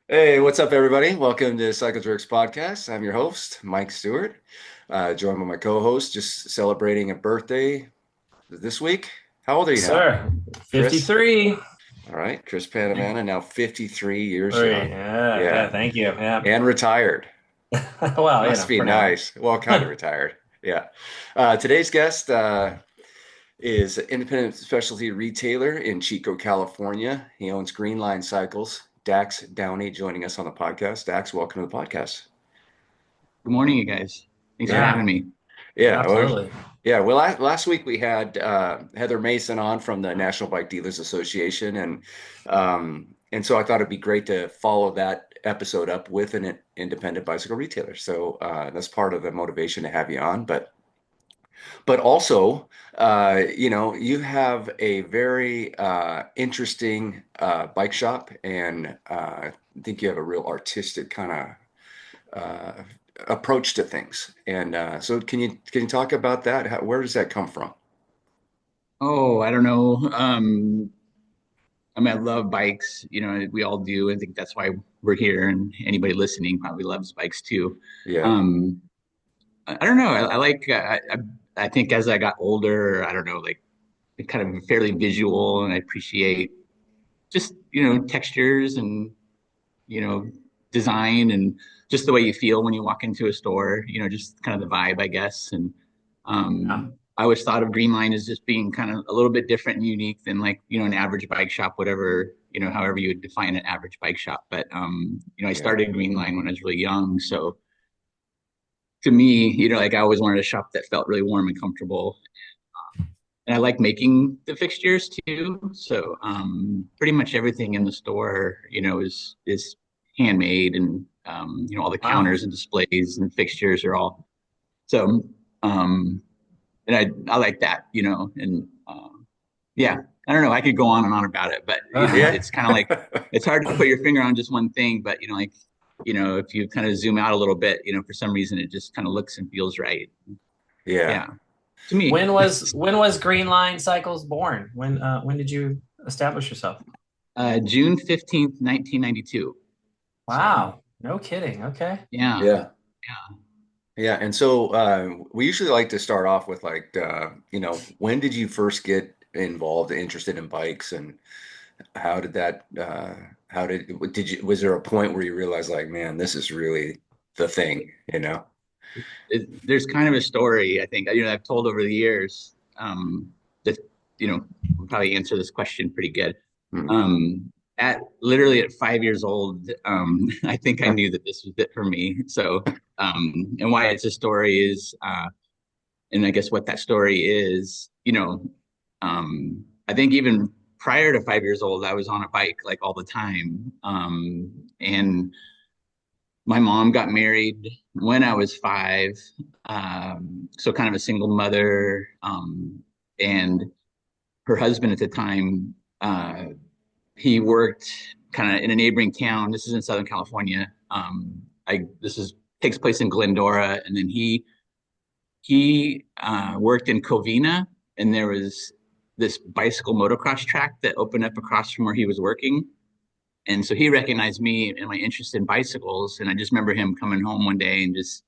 Hey, what's up, everybody? Welcome to Cycles Works Podcast. I'm your host, Mike Stewart, joined by my co-host, just celebrating a birthday this week. How old are you now, Sir, Chris? 53. All right, Chris Panavana, now 53 years Three. young. Yeah, Yeah, thank you. Yeah. and retired. Well, Must be for now. nice. Well, kind of retired. Yeah. Today's guest is an independent specialty retailer in Chico, California. He owns Greenline Cycles. Dacques Downey joining us on the podcast. Dacques, welcome to the podcast. Good morning, you guys. Thanks for Yeah. having Yeah, me. Yeah, well, absolutely. yeah. Well, last week we had Heather Mason on from the National Bike Dealers Association, and so I thought it'd be great to follow that episode up with an independent bicycle retailer. So that's part of the motivation to have you on. But also, you have a very interesting bike shop, and I think you have a real artistic kind of approach to things. And so can you talk about that? Where does that come from? Oh, I don't know. I mean, I love bikes. We all do. I think that's why we're here, and anybody listening probably loves bikes too. Yeah. Um, I don't know. I like. I think as I got older, I don't know, like kind of fairly visual, and I appreciate just textures and you know design and just the way you feel when you walk into a store. Just kind of the vibe, I guess. And Yeah. I always thought of Greenline as just being kind of a little bit different and unique than like, an average bike shop, whatever, however you would define an average bike shop. But, I Yeah. started Greenline when I was really young. So to me, like I always wanted a shop that felt really warm and comfortable. And I like making the fixtures too. So pretty much everything in the store, is handmade, and all the Wow. counters and displays and fixtures are all so um and I like that, and yeah, I don't know. I could go on and on about it, but Yeah. it's kind of like it's hard to put your finger on just one thing, but like if you kind of zoom out a little bit, for some reason it just kind of looks and feels right. Yeah. Yeah, to me. When was Greenline Cycles born? When did you establish yourself? June 15th, 1992. So Wow. No kidding. Okay. yeah, Yeah. yeah. Yeah. And so we usually like to start off with like, when did you first get involved, interested in bikes, and how did that, was there a point where you realized like, man, this is really the thing, you know? There's kind of a story, I think, I've told over the years, that will probably answer this question pretty good. Hmm. At literally at 5 years old, I think I knew that this was it for me. So, and why it's a story is, and I guess what that story is, I think even prior to 5 years old, I was on a bike like all the time. And my mom got married when I was five, so kind of a single mother. And her husband at the time, he worked kind of in a neighboring town. This is in Southern California. This is takes place in Glendora, and then he worked in Covina, and there was this bicycle motocross track that opened up across from where he was working. And so he recognized me and my interest in bicycles. And I just remember him coming home one day and just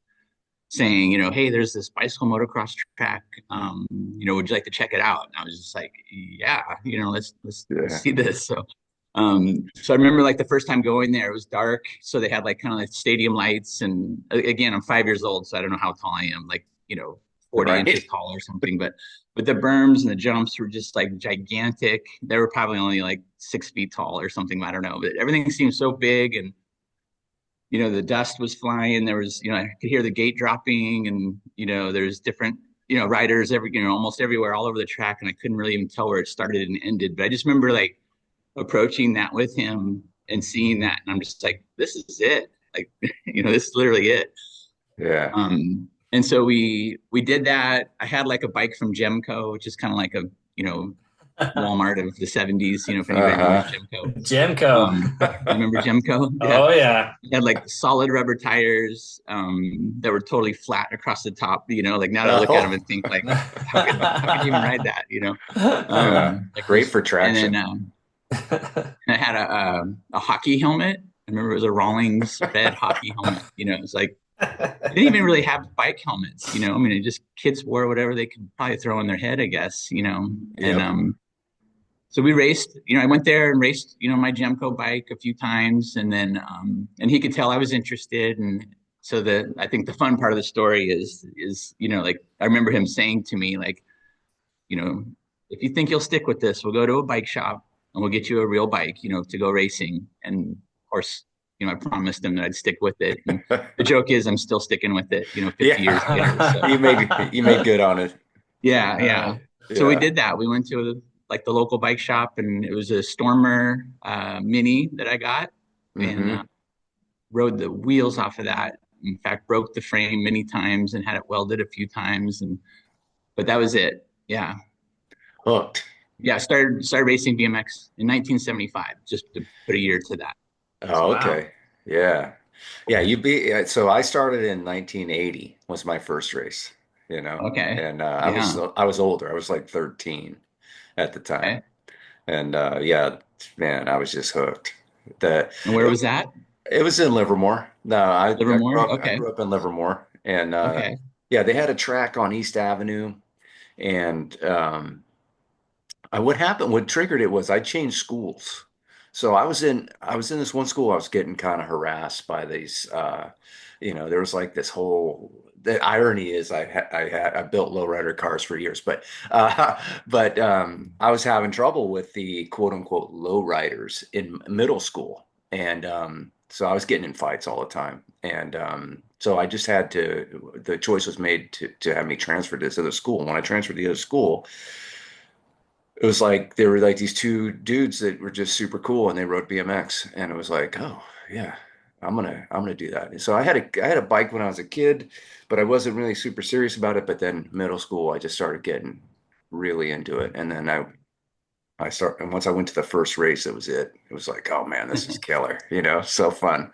saying, hey, there's this bicycle motocross track. Would you like to check it out? And I was just like, yeah, let's Yeah. see this. So I remember like the first time going there, it was dark. So they had like kind of like stadium lights. And again, I'm 5 years old, so I don't know how tall I am, like, 40 inches Right. tall or something. But the berms and the jumps were just like gigantic. They were probably only like 6 feet tall or something. I don't know. But everything seemed so big, and the dust was flying. There was, I could hear the gate dropping, and there's different, riders almost everywhere, all over the track, and I couldn't really even tell where it started and ended. But I just remember like approaching that with him and seeing that, and I'm just like, this is it. Like, this is literally it. Yeah. And so we did that. I had like a bike from Gemco, which is kind of like a, you know, Walmart of the 70s, if anybody remembers Uh-huh. Gemco. Jimco. You remember Gemco? Yeah. Oh yeah. It had like solid rubber tires, that were totally flat across the top. Like now that I look at them Oh. and think like, how could you even ride that? Yeah. Like Great just for and then traction. I had a hockey helmet. I remember it was a Rawlings red hockey helmet. It's like they didn't even really have bike helmets. I mean, it just kids wore whatever they could probably throw on their head, I guess. And Yep. so we raced. I went there and raced. My Gemco bike a few times, and then and he could tell I was interested, and so I think the fun part of the story is like I remember him saying to me like you know, if you think you'll stick with this, we'll go to a bike shop and we'll get you a real bike, to go racing. And of course, I promised him that I'd stick with it. And the joke is I'm still sticking with it, 50 years later. Yeah. So You made good on it. yeah, yeah. So we Yeah. did that. We went to like the local bike shop and it was a Stormer Mini that I got and Hmm. rode the wheels off of that. In fact, broke the frame many times and had it welded a few times. But that was it. Yeah. Hooked. Yeah, started racing BMX in 1975, just to put a year to that. Oh, Wow. okay. Yeah. Yeah, so I started in 1980 was my first race, Okay. and Yeah. I was older. I was like 13 at the time. Okay. And yeah, man, I was just hooked. The And where was that? It was in Livermore. No, Livermore? I Okay. grew up in Livermore, and Okay. yeah, they had a track on East Avenue, and what triggered it was I changed schools. So I was in this one school. I was getting kind of harassed by these. There was like this whole. The irony is I built lowrider cars for years, but I was having trouble with the quote unquote lowriders in middle school, and so I was getting in fights all the time, and so I just had to. The choice was made to have me transferred to this other school. And when I transferred to the other school, it was like there were like these two dudes that were just super cool and they rode BMX, and it was like, oh yeah, I'm gonna do that. And so I had a bike when I was a kid, but I wasn't really super serious about it. But then middle school I just started getting really into it, and then and once I went to the first race, it was it. It was like, oh man, this is killer, so fun.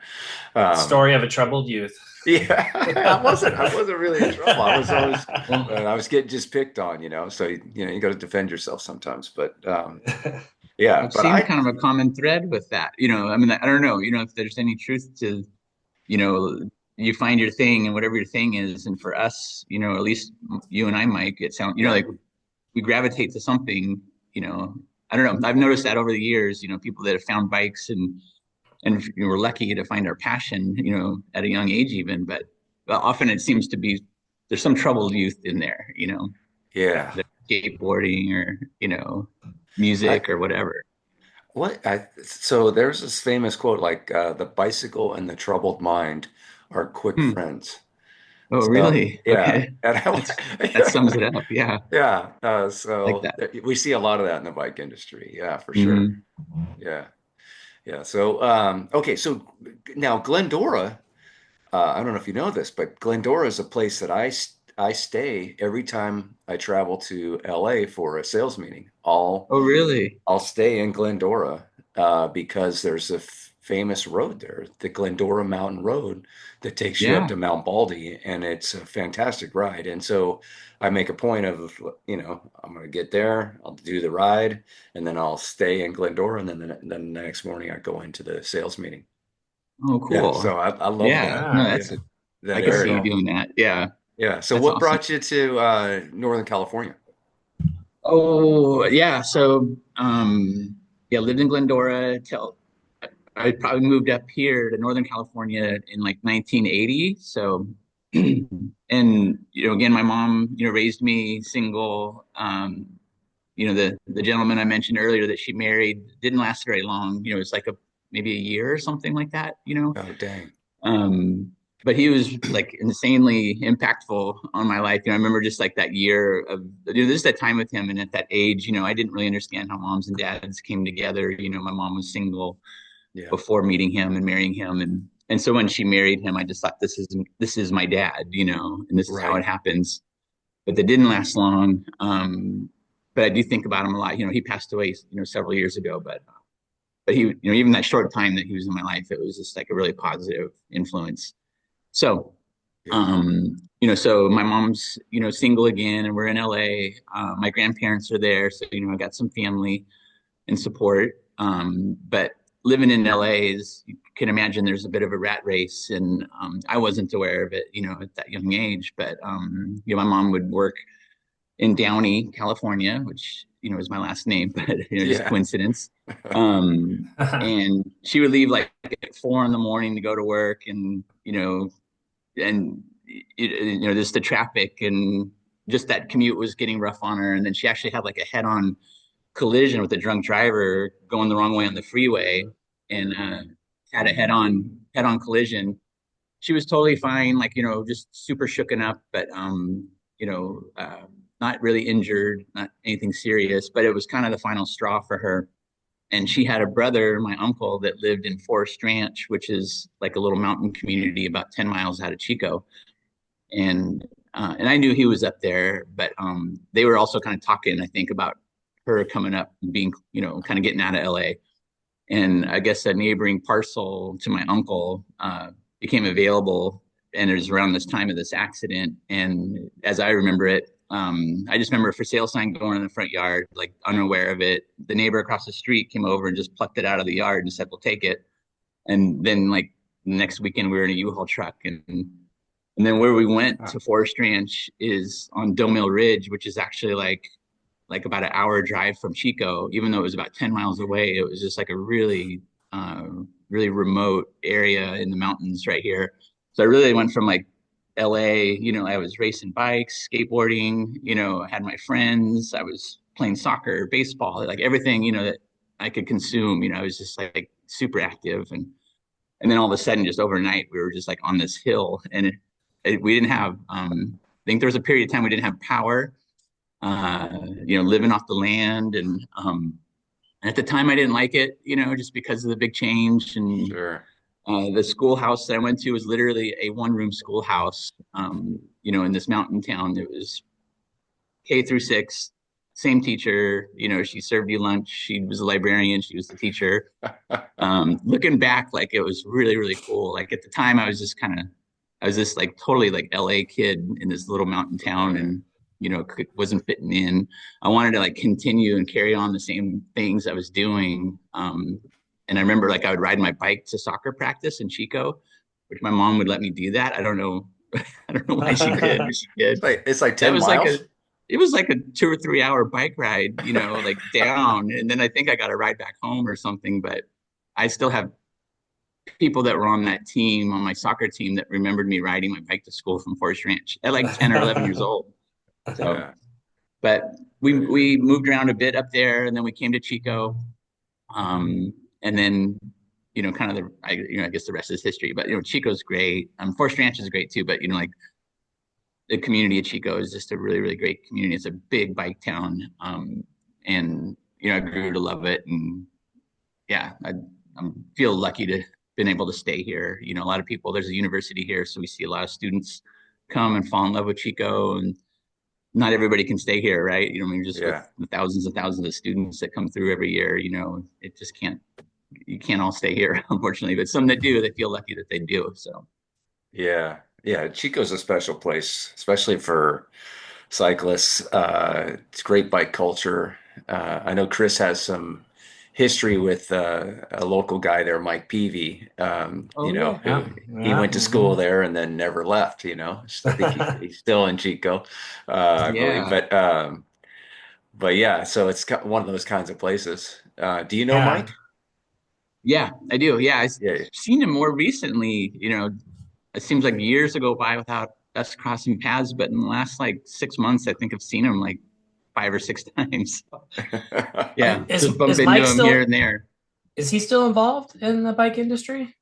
um Story of a troubled youth. yeah, I wasn't really in trouble. I was always, Well, I was getting just picked on, so you got to defend yourself sometimes. But yeah, it but seems kind of a common thread with that. I mean, I don't know, if there's any truth to, you know, you find your thing and whatever your thing is. And for us, at least you and I, Mike, it sounds, yeah, like we gravitate to something, you know, I don't know. I've noticed that over the years, people that have found bikes and we're lucky to find our passion, at a young age even, but often it seems to be there's some troubled youth in there, yeah. skateboarding or, I music or whatever. what I so there's this famous quote like the bicycle and the troubled mind are quick Hmm. friends. Oh, So really? yeah, Okay. and That's that sums it up. Yeah. yeah, Like so that. we see a lot of that in the bike industry. Yeah, for sure. Hmm. Yeah, yeah. So okay, so now Glendora. I don't know if you know this, but Glendora is a place that I stay every time I travel to LA for a sales meeting. Oh, really? I'll stay in Glendora because there's a famous road there, the Glendora Mountain Road, that takes you up Yeah. to Mount Baldy, and it's a fantastic ride. And so I make a point of, I'm going to get there, I'll do the ride, and then I'll stay in Glendora, and then the next morning I go into the sales meeting. Oh, Yeah, cool. so I love Yeah. that. No, Ah, that's Yeah, I that could see you area. cool. doing that. Yeah. Yeah. So That's what awesome. brought you to Northern California? Oh, yeah. So, yeah, lived in Glendora till I probably moved up here to Northern California in like 1980. So, and again, my mom, raised me single. The gentleman I mentioned earlier that she married didn't last very long. It's like maybe a year or something like that. Oh, dang. Um, but he was like insanely impactful on my life. I remember just like that year of this that time with him, and at that age, I didn't really understand how moms and dads came together. My mom was single Yeah. before meeting him and marrying him, and so when she married him, I just thought this is my dad, and this is how it Right. happens. But that didn't last long. But I do think about him a lot. He passed away, several years ago, but he, even that short time that he was in my life, it was just like a really positive influence. So, Yeah. so my mom's, single again, and we're in LA. My grandparents are there, so I got some family and support. But living in LA is can imagine there's a bit of a rat race, and I wasn't aware of it, at that young age. But my mom would work in Downey, California, which is my last name, but just coincidence. And she would leave like at 4 a.m. to go to work, and just the traffic and just that commute was getting rough on her. And then she actually had like a head-on collision with a drunk driver going the wrong way on the freeway, and had a head-on collision. She was totally fine, like just super shooken up, but not really injured, not anything serious. But it was kind of the final straw for her. And she had a brother, my uncle, that lived in Forest Ranch, which is like a little mountain community about 10 miles out of Chico. And I knew he was up there, but they were also kind of talking, I think, about her coming up and being, kind of getting out of LA. And I guess a neighboring parcel to my uncle became available, and it was around this time of this accident. And as I remember it, I just remember a for sale sign going in the front yard, like unaware of it. The neighbor across the street came over and just plucked it out of the yard and said, "We'll take it." And then like the next weekend we were in a U-Haul truck, and then where we went to Forest Ranch is on Doe Mill Ridge, which is actually like about an hour drive from Chico. Even though it was about 10 miles away, it was just like a really, really remote area in the mountains right here. So I really went from like LA, I was racing bikes, skateboarding, I had my friends, I was playing soccer, baseball, like everything, that I could consume, I was just like super active. And then all of a sudden, just overnight, we were just like on this hill, and we didn't have, I think there was a period of time we didn't have power, living off the land. And at the time I didn't like it, just because of the big change. And Sure. The schoolhouse that I went to was literally a one-room schoolhouse, in this mountain town. It was K through 6, same teacher. She served you lunch. She was a librarian. She was the teacher. Looking back, like it was really, really cool. Like at the time, I was this like totally like LA kid in this little mountain town, and wasn't fitting in. I wanted to like continue and carry on the same things I was doing. And I remember like I would ride my bike to soccer practice in Chico, which my mom would let me do that. I don't know why she did, but she did. It's like 10 miles. It was like a 2 or 3 hour bike ride, like down. And then I think I got a ride back home or something, but I still have people that were on that team, on my soccer team, that remembered me riding my bike to school from Forest Ranch at like 10 or 11 years old. So, but we moved around a bit up there, and then we came to Chico. And then, kind of I guess the rest is history, but, Chico's great. Forest Ranch is great too, but, like the community of Chico is just a really, really great community. It's a big bike town. And, I grew to love it. And yeah, I feel lucky to been able to stay here. A lot of people, there's a university here, so we see a lot of students come and fall in love with Chico, and not everybody can stay here, right? With the thousands and thousands of students that come through every year, it just you can't all stay here, unfortunately. But some that do, they feel lucky that they do. So, yeah, Chico's a special place, especially for cyclists. It's great bike culture. I know Chris has some history with a local guy there, Mike Peavy. He went to school there and then never left. I think he's still in Chico, I believe. But yeah, so it's one of those kinds of places. Do you know Mike? Yeah, I do. Yeah, I've seen him more recently. It seems like years go by without us crossing paths, but in the last like 6 months, I think I've seen him like 5 or 6 times. Yeah, just bump into him here and there. Is he still involved in the bike industry?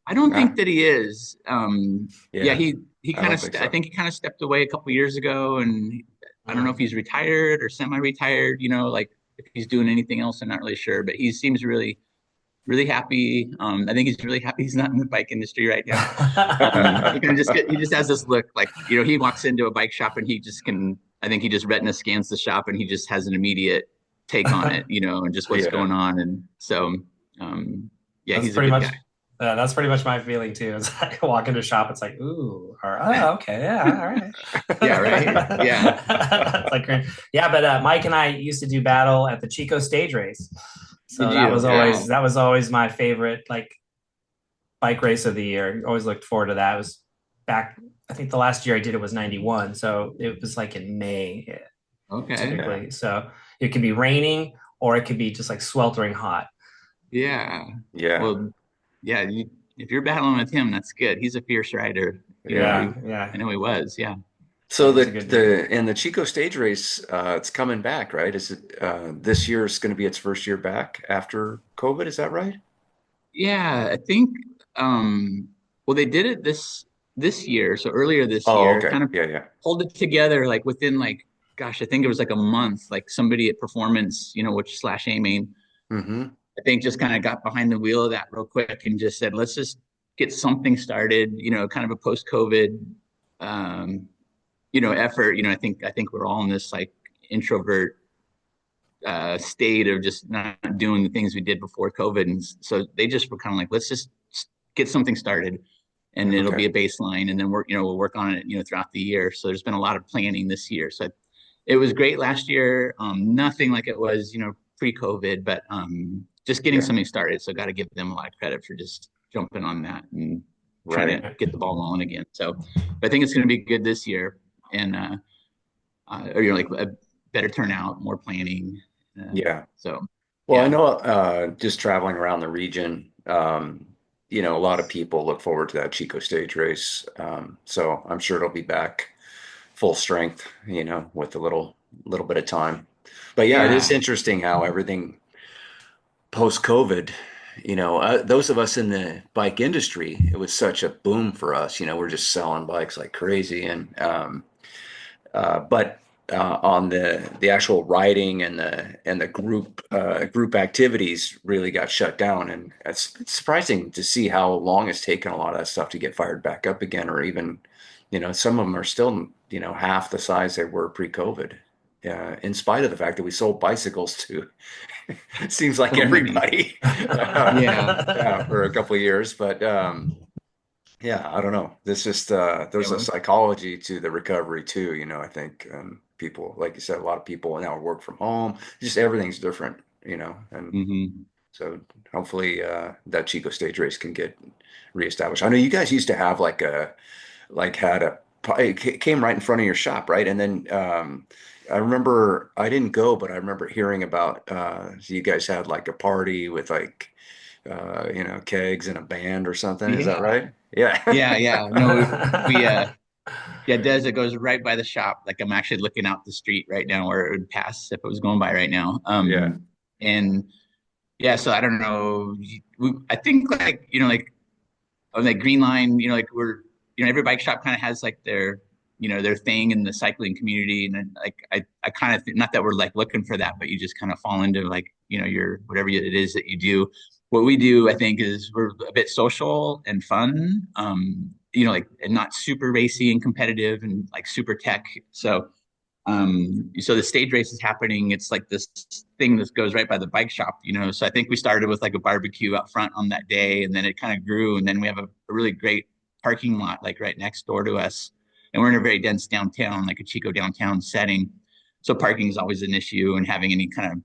I don't think that he is. He kind of I think he kind of stepped away a couple years ago, and I don't know if he's retired or semi-retired. Like if he's doing anything else, I'm not really sure. But he seems really, really happy. I think he's really happy he's not in the bike industry right now. He just has this look like, he walks into a bike shop and I think he just retina scans the shop and he just has an immediate take on it, and just what's going on. And so, he's a good guy. That's pretty much my feeling too. It's like I walk into a shop, it's like, ooh, okay, yeah, all right. Yeah, right. Yeah. It's like, yeah, but Mike and I used to do battle at the Chico stage race. So that was always my favorite, like bike race of the year. Always looked forward to that. It was back, I think the last year I did it was 91. So it was like in May Okay. Yeah. typically. So it could be raining or it could be just like sweltering hot. Yeah. Yeah. Well, yeah, if you're battling with him, that's good. He's a fierce rider. Yeah. I Yeah. know he was. Yeah. So Yeah, he's a good dude. the Chico stage race, it's coming back, right? Is it this year is going to be its first year back after COVID? Is that right? Yeah, I think well they did it this year, so earlier this Oh, year, okay. kind of Yeah, yeah. pulled it together like within like gosh, I think it was like a month, like somebody at Performance, which slash aiming, Mm-hmm. I think just kind of got behind the wheel of that real quick and just said, let's just get something started, kind of a post-COVID um, effort. I think we're all in this like introvert state of just not doing the things we did before COVID. And so they just were kind of like, let's just get something started and it'll be Okay. a baseline. And then we'll work on it, throughout the year. So there's been a lot of planning this year. So it was great last year. Nothing like it was, pre-COVID, but just getting Yeah. something started. So got to give them a lot of credit for just jumping on that and trying to Right. get the ball rolling again. So but I think it's going to be good this year. And, like a better turnout, more planning. Yeah. So Well, I yeah. know just traveling around the region, a lot of people look forward to that Chico stage race. So I'm sure it'll be back full strength, with a little bit of time. But yeah, it is Yeah. interesting how everything post-COVID, those of us in the bike industry, it was such a boom for us. We're just selling bikes like crazy, and but on the actual riding and the group activities really got shut down, and it's surprising to see how long it's taken a lot of that stuff to get fired back up again, or even, some of them are still, half the size they were pre-COVID. In spite of the fact that we sold bicycles to it seems like So many. everybody Yeah. yeah, for a couple of years, but yeah, I don't know. This just Yeah. there's a psychology to the recovery too, I think people, like you said, a lot of people now work from home. Just everything's different, and Hmm. so hopefully that Chico stage race can get reestablished. I know you guys used to have had a it came right in front of your shop, right? And then I remember I didn't go, but I remember hearing about you guys had like a party with like kegs and a band or something. Is that Yeah. right? Yeah. Yeah. No, we yeah, Des, it goes right by the shop. Like I'm actually looking out the street right now where it would pass if it was going by right now. Yeah. And yeah, so I don't know. I think like on the Green Line, like every bike shop kind of has like their thing in the cycling community. And then, like, I kind of think, not that we're like looking for that, but you just kind of fall into like, your, whatever it is that you do. What we do, I think, is we're a bit social and fun, like, and not super racy and competitive and like super tech. So the stage race is happening. It's like this thing that goes right by the bike shop, So I think we started with like a barbecue out front on that day, and then it kind of grew. And then we have a really great parking lot like right next door to us, and we're in a very dense downtown, like a Chico downtown setting. So parking is always an issue, and having any kind of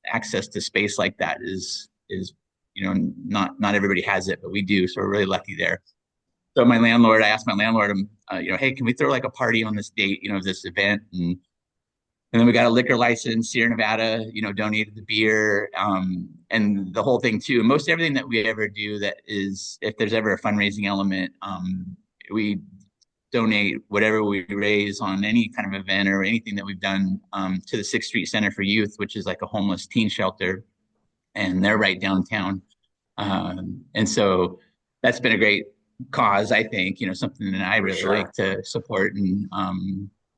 access to space like that is not everybody has it, but we do. So we're really lucky there. So I asked my landlord, hey, can we throw like a party on this date, of this event? And then we got a liquor license. Sierra Nevada, donated the beer, and the whole thing too. Most everything that we ever do that is, if there's ever a fundraising element, we donate whatever we raise on any kind of event or anything that we've done, to the Sixth Street Center for Youth, which is like a homeless teen shelter, and they're right downtown. And so that's been a great cause, I think, something that I For really like sure. to support.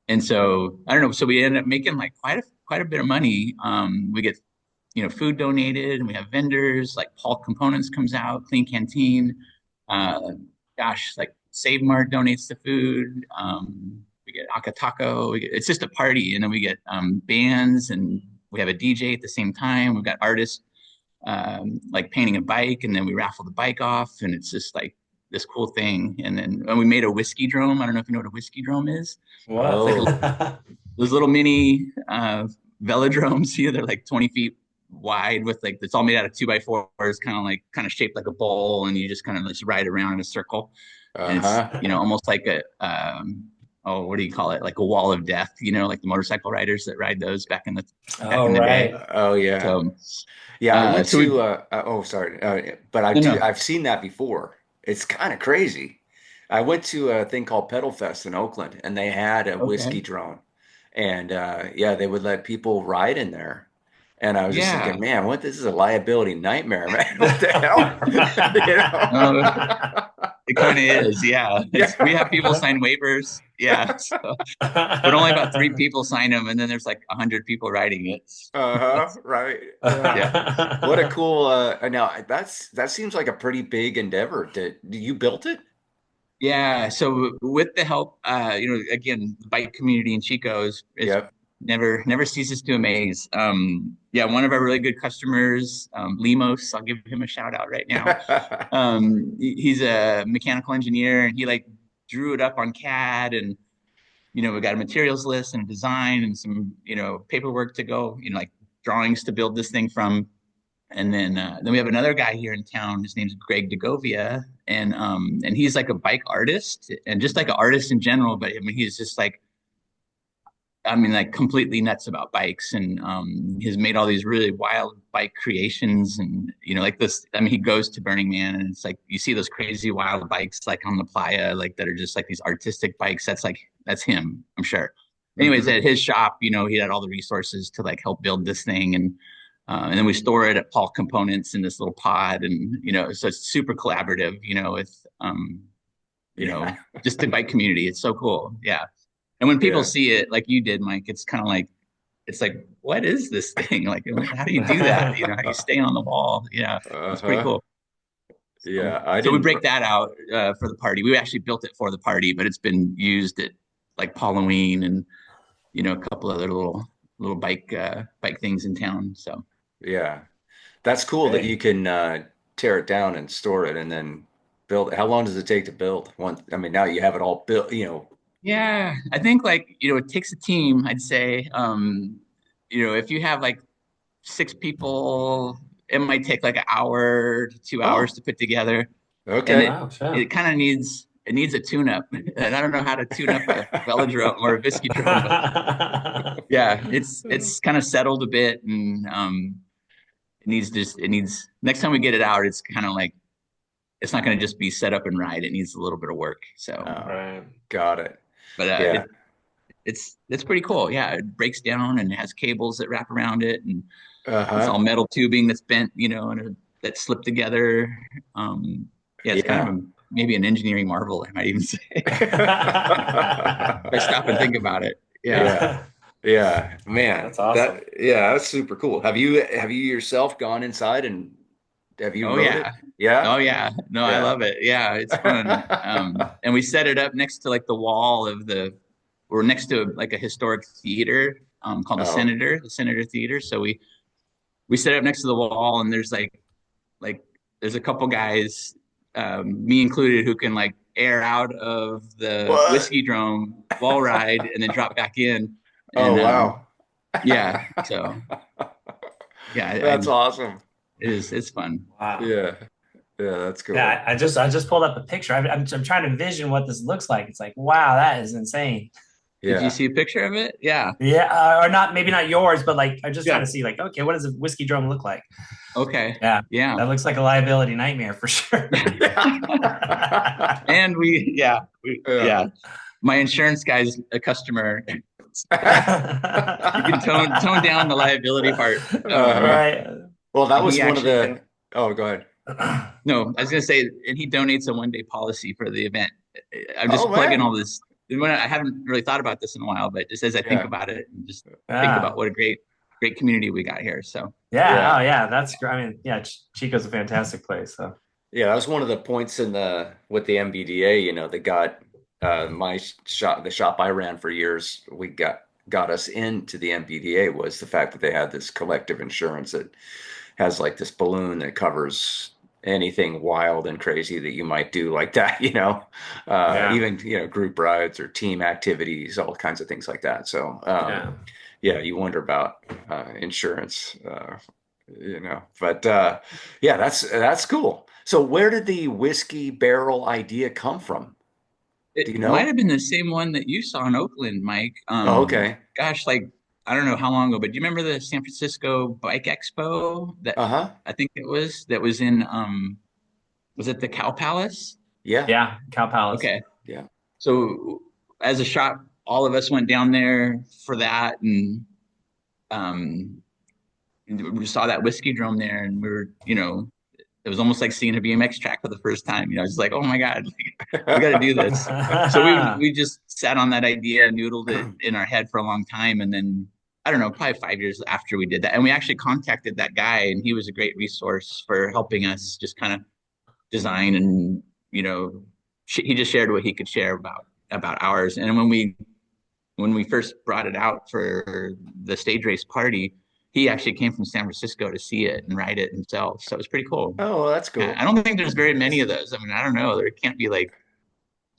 And so I don't know. So we end up making like quite a bit of money. We get, food donated, and we have vendors like Paul Components comes out, Clean Canteen. Uh, like Save Mart donates the food. We get Akatako. It's just a party, and then we get bands, and we have a DJ at the same time. We've got artists like painting a bike, and then we raffle the bike off, and it's just like this cool thing. And we made a whiskey drum. I don't know if you know what a whiskey drum is. What? It's like Oh, those little mini velodromes here. They're like 20 feet wide with like it's all made out of 2x4s, kind of shaped like a bowl, and you just kind of just ride around in a circle, and it's Uh-huh. almost like a oh, what do you call it? Like a wall of death, like the motorcycle riders that ride those back Oh, in the day. right. Oh yeah. So Yeah, I went so we to oh sorry. But no no I've seen that before. It's kind of crazy. I went to a thing called Pedal Fest in Oakland and they had a whiskey okay drone. And yeah, they would let people ride in there. And I was just yeah thinking, man, what this is a liability nightmare, man. What the hell? You uh, know? it kind of is, yeah. We have Yeah. people sign waivers, yeah. So, but only about three people sign them, and then there's like 100 people writing it. Uh-huh. Right. Yeah. Yeah. What a cool now that seems like a pretty big endeavor. Did you built it? Yeah, so with the help, again, the bike community in Chico is Yep. never ceases to amaze. Yeah, one of our really good customers, Limos, I'll give him a shout out right now. He's a mechanical engineer, and he like drew it up on CAD, and we got a materials list and a design and some paperwork to go, like drawings to build this thing from. And then we have another guy here in town. His name's Greg Degovia, and he's like a bike artist and just like an artist in general. But I mean, he's just like, I mean, like completely nuts about bikes, and he's made all these really wild bike creations, and like this. I mean, he goes to Burning Man, and it's like you see those crazy wild bikes like on the playa, like that are just like these artistic bikes. That's him, I'm sure. Anyways, Hmm. at his shop, he had all the resources to like help build this thing, and then we store it at Paul Components in this little pod, and so it's super collaborative, with you know, Yeah. just the bike community. It's so cool. Yeah. And when people Yeah. see it, like you did, Mike, it's kind of like, it's like, what is this thing? Like, how do you do that? How do you stay on the wall? Yeah. It's pretty Uh-huh. cool. So, Yeah. I so we didn't break that out for the party. We actually built it for the party, but it's been used at like Halloween and, a couple other little bike things in town. So, yeah. That's cool that you Great. can tear it down and store it and then build it. How long does it take to build? I mean, now you have it all built, yeah, I think like, it takes a team, I'd say. If you have like 6 people, it might take like an hour to 2 hours Oh, to put together. And okay. it Wow, sure. it kind of needs a tune-up. And I don't know how to tune up a velodrome or a whiskey drum, but yeah, it's kind of settled a bit, and it needs next time we get it out, it's kind of like it's not going to just be set up and ride. It needs a little bit of work. So, Oh, Right. got it. but Yeah. it's pretty cool. Yeah, it breaks down and it has cables that wrap around it, and it's all Uh-huh. metal tubing that's bent, and that slipped together. Yeah, it's kind Yeah. of maybe an engineering marvel, I might even say. If I stop and think about it. Yeah. Yeah. Yeah. Man, That's awesome. that's super cool. Have you yourself gone inside and have you Oh rode it? yeah. Yeah. Oh yeah. No, I Yeah. love it. Yeah, it's fun. And we set it up next to like the wall of we're next to like a historic theater called Oh. The Senator Theater. So we set it up next to the wall, and like there's a couple guys, me included, who can like air out of the What? whiskey drum wall ride and then drop back in. Oh, And wow. yeah, so yeah, That's awesome. it's fun. Wow. Yeah. Yeah, that's cool. Yeah, I just pulled up a picture. I'm trying to envision what this looks like. It's like, wow, that is insane. Did you Yeah. see a picture of it? Yeah. Yeah, or not, maybe not yours, but like I'm just trying Yeah. to see, like, okay, what does a whiskey drum look like? Okay. Yeah, Yeah. that looks like a liability nightmare for sure. And Yeah. my insurance guy's a customer. You can tone down the liability part. Uh-huh. Right. Well, that And was he one of actually the. Oh, go ahead. no, I was gonna say, and he donates a 1 day policy for the event. I'm Oh, just plugging man. all this. I haven't really thought about this in a while, but just as I think Yeah. about it, and just think Yeah. about what a great community we got here. So Yeah. Yeah. Oh, yeah. That's great. I mean, yeah, Chico's a fantastic place. So, Yeah, that was one of the points in the with the MBDA, that got my shop, the shop I ran for years, we got us into the MBDA was the fact that they had this collective insurance that has like this balloon that covers anything wild and crazy that you might do like that, yeah. even, group rides or team activities, all kinds of things like that. So, Yeah. yeah, you wonder about insurance But yeah, that's cool. So where did the whiskey barrel idea come from? Do you It might know? have been the same one that you saw in Oakland, Mike. Oh, okay. Gosh, like I don't know how long ago, but do you remember the San Francisco Bike Expo that Uh-huh. I think that was in was it the Cow Palace? Yeah. Yeah, Cow Palace. Okay. Yeah. So as a shop, all of us went down there for that um we saw that whiskey drum there and we were, it was almost like seeing a BMX track for the first time. It's like, oh my God, we got to do this. So we just sat on that idea, noodled it in our head for a long time, and then I don't know, probably 5 years after we did that, and we actually contacted that guy, and he was a great resource for helping us just kind of design and he just shared what he could share about ours. And when we first brought it out for the stage race party, he actually came from San Francisco to see it and ride it himself. So it was pretty cool. Oh, well, that's cool. I don't think there's very many of those. I mean, I don't know. There can't be like,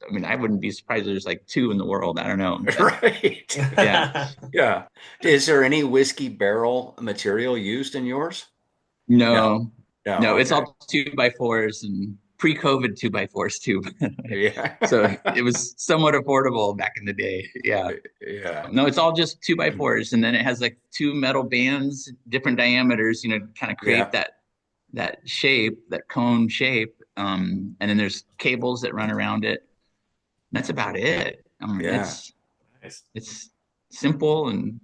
I mean, I wouldn't be surprised there's like two in the world. I don't know. But, Right. yeah. Yeah. Is there any whiskey barrel material used in yours? No. No, No. no, it's Okay. all 2x4s and pre-COVID 2x4s too. Yeah. So it was somewhat affordable back in the day. Yeah. Yeah. No, it's all just 2x4s, and then it has like two metal bands, different diameters, kind of create Yeah. that shape, that cone shape. And then there's cables that run around it. That's about it. I mean, Yeah. Nice. it's simple and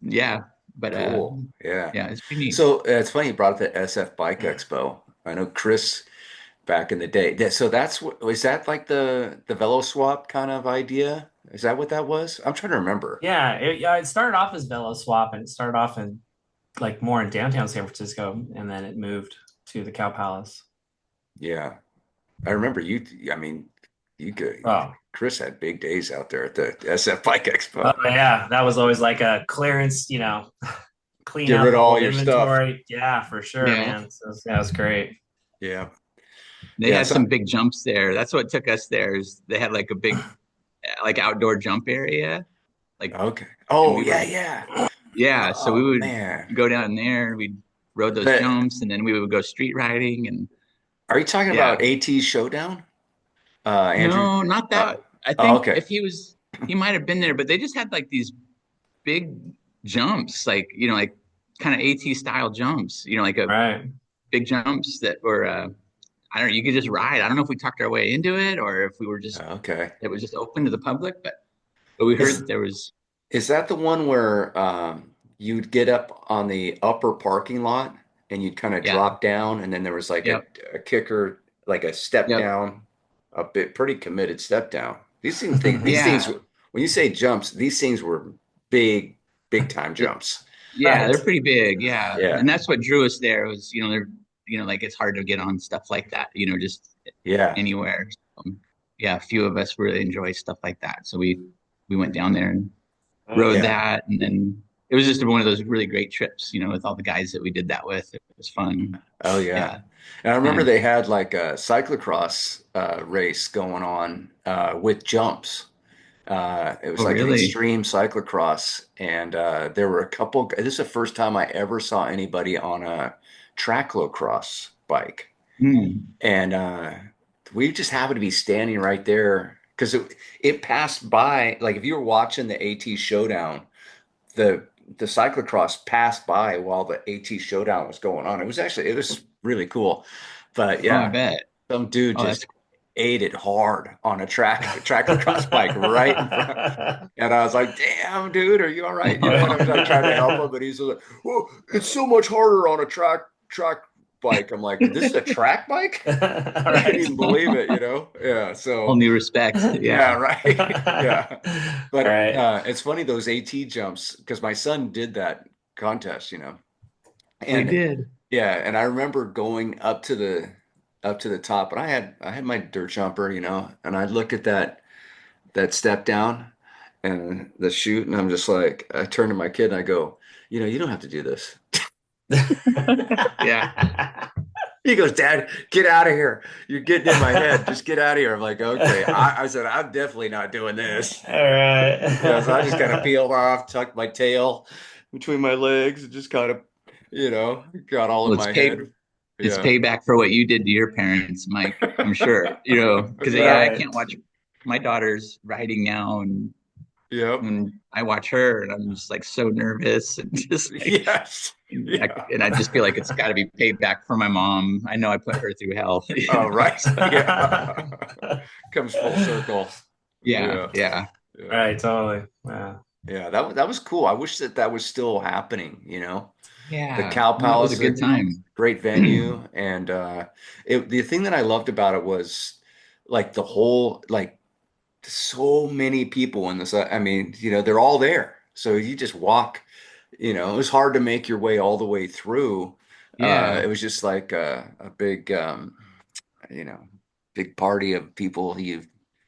yeah, but Cool. Yeah. yeah, it's pretty neat. So it's funny you brought up the SF Bike Expo. I know Chris back in the day. So that's what was that like the Velo Swap kind of idea? Is that what that was? I'm trying to remember. Yeah, it started off as Velo Swap, and it started off in like more in downtown San Francisco, and then it moved to the Cow Palace. Yeah. I remember you. I mean, you could. Oh, Chris had big days out there at the SF Bike oh Expo. yeah, that was always like a clearance, clean Get out rid the of all old your stuff. inventory. Yeah, for sure, Yeah, man. So that was great. Yeah. they Yeah. had So some big jumps there. That's what took us there. Is they had like a big like outdoor jump area, like, okay. and Oh we yeah, were yeah. yeah. So we Oh would man. go down there. We'd rode those But jumps, and then we would go street riding, and are you talking yeah. about AT Showdown? Andrew? No, not that. I Oh, think okay. if he might have been there, but they just had like these big jumps, like like kind of AT style jumps, like a Right. big jumps that were I don't know, you could just ride. I don't know if we talked our way into it or if we were just Okay. it was just open to the public, but we heard Is that there was is that the one where you'd get up on the upper parking lot and you'd kind of yeah, drop down and then there was like yep, a kicker, like a step yep, down, a bit pretty committed step down. These things, yeah, when you say jumps, these things were big time jumps. yeah, they're Right. pretty big, yeah, Yeah. and that's what drew us there was they're like it's hard to get on stuff like that, just Yeah. anywhere. Yeah, a few of us really enjoy stuff like that, so we went down there and rode Yeah. that, and then it was just one of those really great trips, with all the guys that we did that with. It was fun. Oh yeah. Yeah, And I remember kind of. they had like a cyclocross race going on with jumps. It was Oh, like an really? extreme cyclocross, and there were a couple. This is the first time I ever saw anybody on a tracklocross bike, Hmm. and we just happened to be standing right there because it passed by. Like if you were watching the AT Showdown, the cyclocross passed by while the AT Showdown was going on. It was really cool, but Oh, I yeah, bet. some dude Oh, that's just ate it hard on a tracklocross bike right in front. And I was like, damn, dude, are you all right? And I was like trying to help him, but he's like, well, it's so much harder on a track bike. I'm like, this is a track bike? All I couldn't right. even believe it. Yeah. whole So new respect. yeah, Yeah. right. Yeah. All But right. it's funny those AT jumps because my son did that contest. We And did. yeah, and I remember going up to the top, and I had my dirt jumper, and I look at that step down and the chute, and I'm just like, I turn to my kid and I go, you don't have to do this. Yeah. He goes, Dad, get out of here. You're getting in my head. Just get out of here. I'm like, okay. I said, I'm definitely not doing this. All right. Yeah, so I just kind of peeled off, tucked my tail between my legs, and just kind of got all Well, in my head. it's Yeah. payback for what you did to your parents, Mike. I'm sure, because yeah, I can't Right. watch my daughter's riding now, and Yep. when I watch her, and I'm just like so nervous and just like, Yes. Yeah. and I just feel like it's got to be payback for my mom. I know I put her through hell, Oh, right. So, Yeah. Comes full circle. yeah, Yeah. yeah, Yeah. Right, totally. Yeah. Yeah. That was cool. I wish that was still happening, The yeah. Cow No, it was Palace a is a good time. great venue. And the thing that I loved about it was like the whole, like, so many people in this. I mean, they're all there. So you just walk, it was hard to make your way all the way through. Yeah, It was just like a big, you know, big party of people you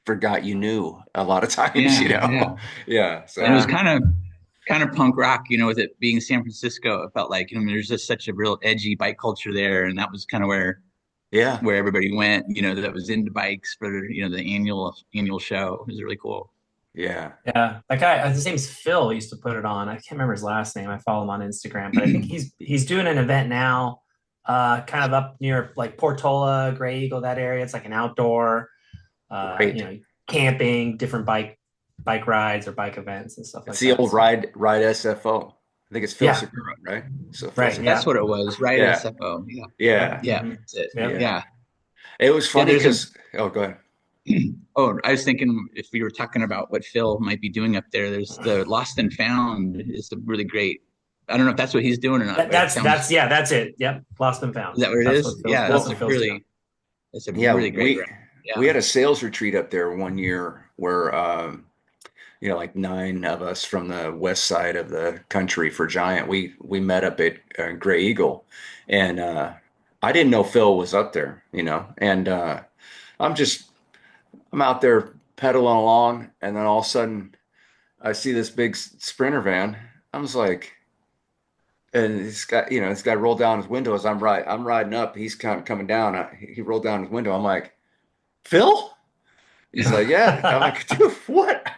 forgot you knew a lot of times, yeah, yeah. Yeah. And it was Yeah. So, kind of punk rock, with it being San Francisco. It felt like, there's just such a real edgy bike culture there, and that was kind of yeah. where everybody went, that was into bikes for, the annual show. It was really cool. Yeah. Yeah. That guy, his name's Phil, he used to put it on. I can't remember his last name. I follow him on Instagram, but I think he's doing an event now, kind of up near like Portola, Gray Eagle, that area. It's like an outdoor, Right. camping, different bike rides or bike events and stuff It's like the that. old So ride SFO. I think it's Phil yeah, Segura, right? So Phil right. Segura. That's Yeah. what it was, right? Yeah. SFO. Yeah. Yeah. Yep. Yeah. Mhm. That's it. Yep. Yeah. Yeah. It was Yeah. funny because, oh, go ahead. Oh, I was thinking if we were talking about what Phil might be doing up there, there's the Lost and Found is a really great. I don't know if that's what he's doing or not, That, but it that's sounds. that's yeah, that's it. Yep. Lost and Is found. that what it That's is? what Phil's Yeah, that's that's what a Phil's doing. Yeah, really great we round. Yeah. we had a sales retreat up there one year where like 9 of us from the west side of the country for Giant. We met up at Gray Eagle, and I didn't know Phil was up there, and I'm just I'm out there pedaling along, and then all of a sudden I see this big Sprinter van. I was like, and this guy rolled down his window as I'm riding up. He's kind of coming down. He rolled down his window. I'm like, Phil? He's like, yeah. I'm like, dude, what?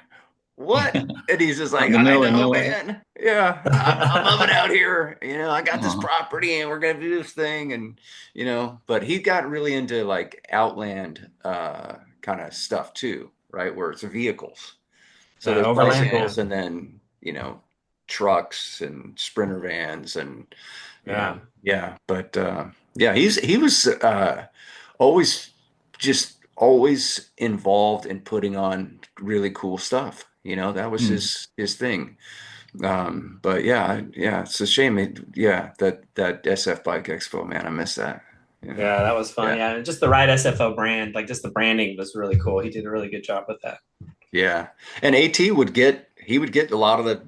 What? And he's just Out in like, the I middle of know, nowhere. man. Yeah, I'm loving out here. I got this Oh, property and we're gonna do this thing, and but he got really into like outland kind of stuff too, right? Where it's vehicles. So there's Overland, yeah. bicycles and then, trucks and sprinter vans and Yeah. yeah. But yeah, he was always just always involved in putting on really cool stuff. That was mm. his thing. But yeah, it's a shame. Yeah, that SF Bike Expo, man, I miss that. Yeah, Yeah, that was fun. yeah, Yeah. And just the Ride SFO brand, like just the branding was really cool. He did a really good job with that. yeah. And he would get a lot of the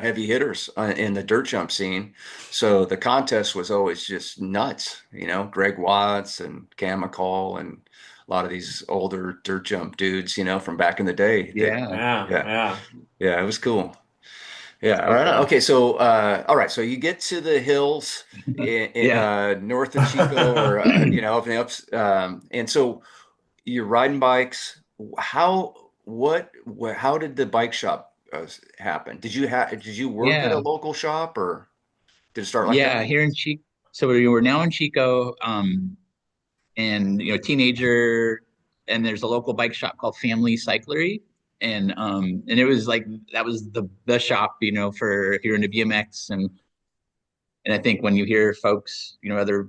heavy hitters in the dirt jump scene. So the contest was always just nuts. Greg Watts and Cam McCall and a lot of these older dirt jump dudes, from back in the day. Yeah. Yeah. Yeah, Yeah. yeah, it was cool. Yeah. All Very right. cool. Okay. So, all right. So you get to the hills Yeah. north of Chico, or up in the ups, and so you're riding bikes. How did the bike shop happen? Did you work at a Yeah. local shop, or did it start like that? Yeah. Here in Chico. So we're now in Chico, and teenager, and there's a local bike shop called Family Cyclery, and it was like that was the shop, for if you're into BMX, and I think when you hear folks, other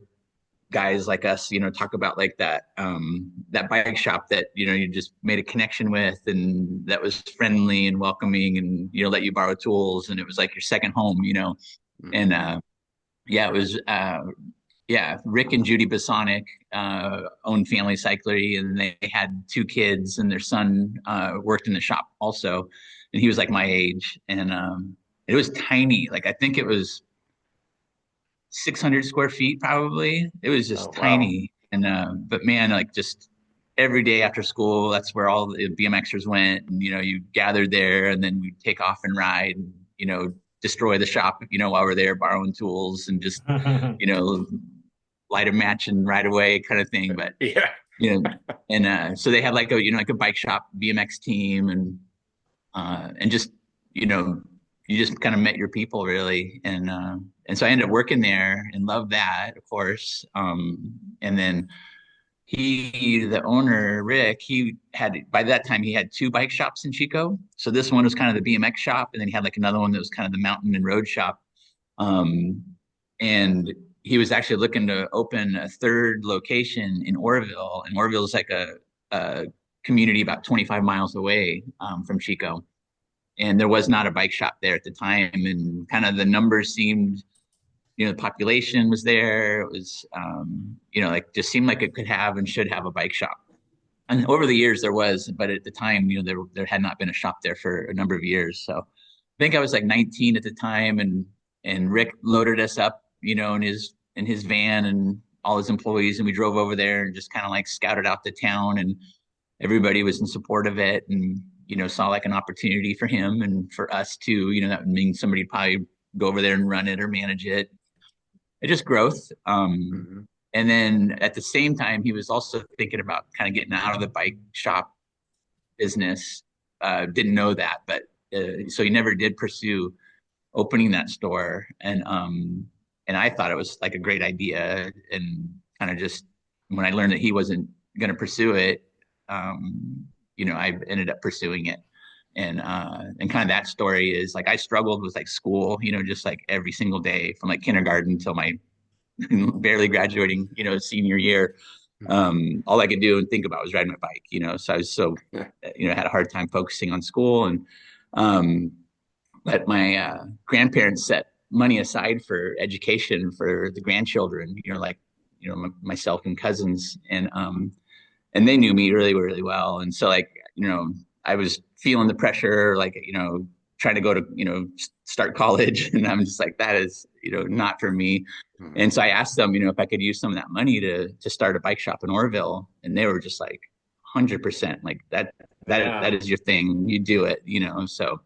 guys like us, talk about like that bike shop that you just made a connection with, and that was friendly and welcoming, and let you borrow tools, and it was like your second home, Mm. and yeah, it was yeah, Rick and Judy Basonic owned Family Cyclery, and they had 2 kids, and their son worked in the shop also, and he was like my age, and it was tiny, like I think it was 600 square feet probably. It was Oh, just wow. tiny, and but man, like just every day after school, that's where all the BMXers went, and you gathered there, and then we'd take off and ride, and, destroy the shop, while we're there borrowing tools, and just you know light a match and ride away kind of thing. But Yeah. and so they had like a like a bike shop BMX team, and just you know you just kind of met your people really. And so I ended up working there and loved that, of course. And then the owner, Rick, he had, by that time, he had two bike shops in Chico. So this one was kind of the BMX shop, and then he had like another one that was kind of the mountain and road shop. Um, and he was actually looking to open a third location in Oroville, and Oroville is like a community about 25 miles away from Chico. And there was not a bike shop there at the time, and kind of the numbers seemed, the population was there. It was, like just seemed like it could have and should have a bike shop. And over the years there was, but at the time, there had not been a shop there for a number of years. So I think I was like 19 at the time, and Rick loaded us up, in his van and all his employees, and we drove over there and just kind of like scouted out the town, and everybody was in support of it, and saw like an opportunity for him and for us too. That would mean somebody probably go over there and run it or manage it. It just growth. And then at the same time, he was also thinking about kind of getting out of the bike shop business. Didn't know that, but so he never did pursue opening that store. And I thought it was like a great idea. And kind of just when I learned that he wasn't going to pursue it, I ended up pursuing it. And kind of that story is like I struggled with like school, just like every single day from like kindergarten till my barely graduating, senior year. All I could do and think about was riding my bike, so I was had a hard time focusing on school. And but my grandparents set money aside for education for the grandchildren, myself and cousins, and they knew me really, really well. And so like, I was feeling the pressure, like, trying to go to, start college. And I'm just like, that is, not for me. And so I asked them, if I could use some of that money to start a bike shop in Orville. And they were just like 100% like that is your thing. You do it, So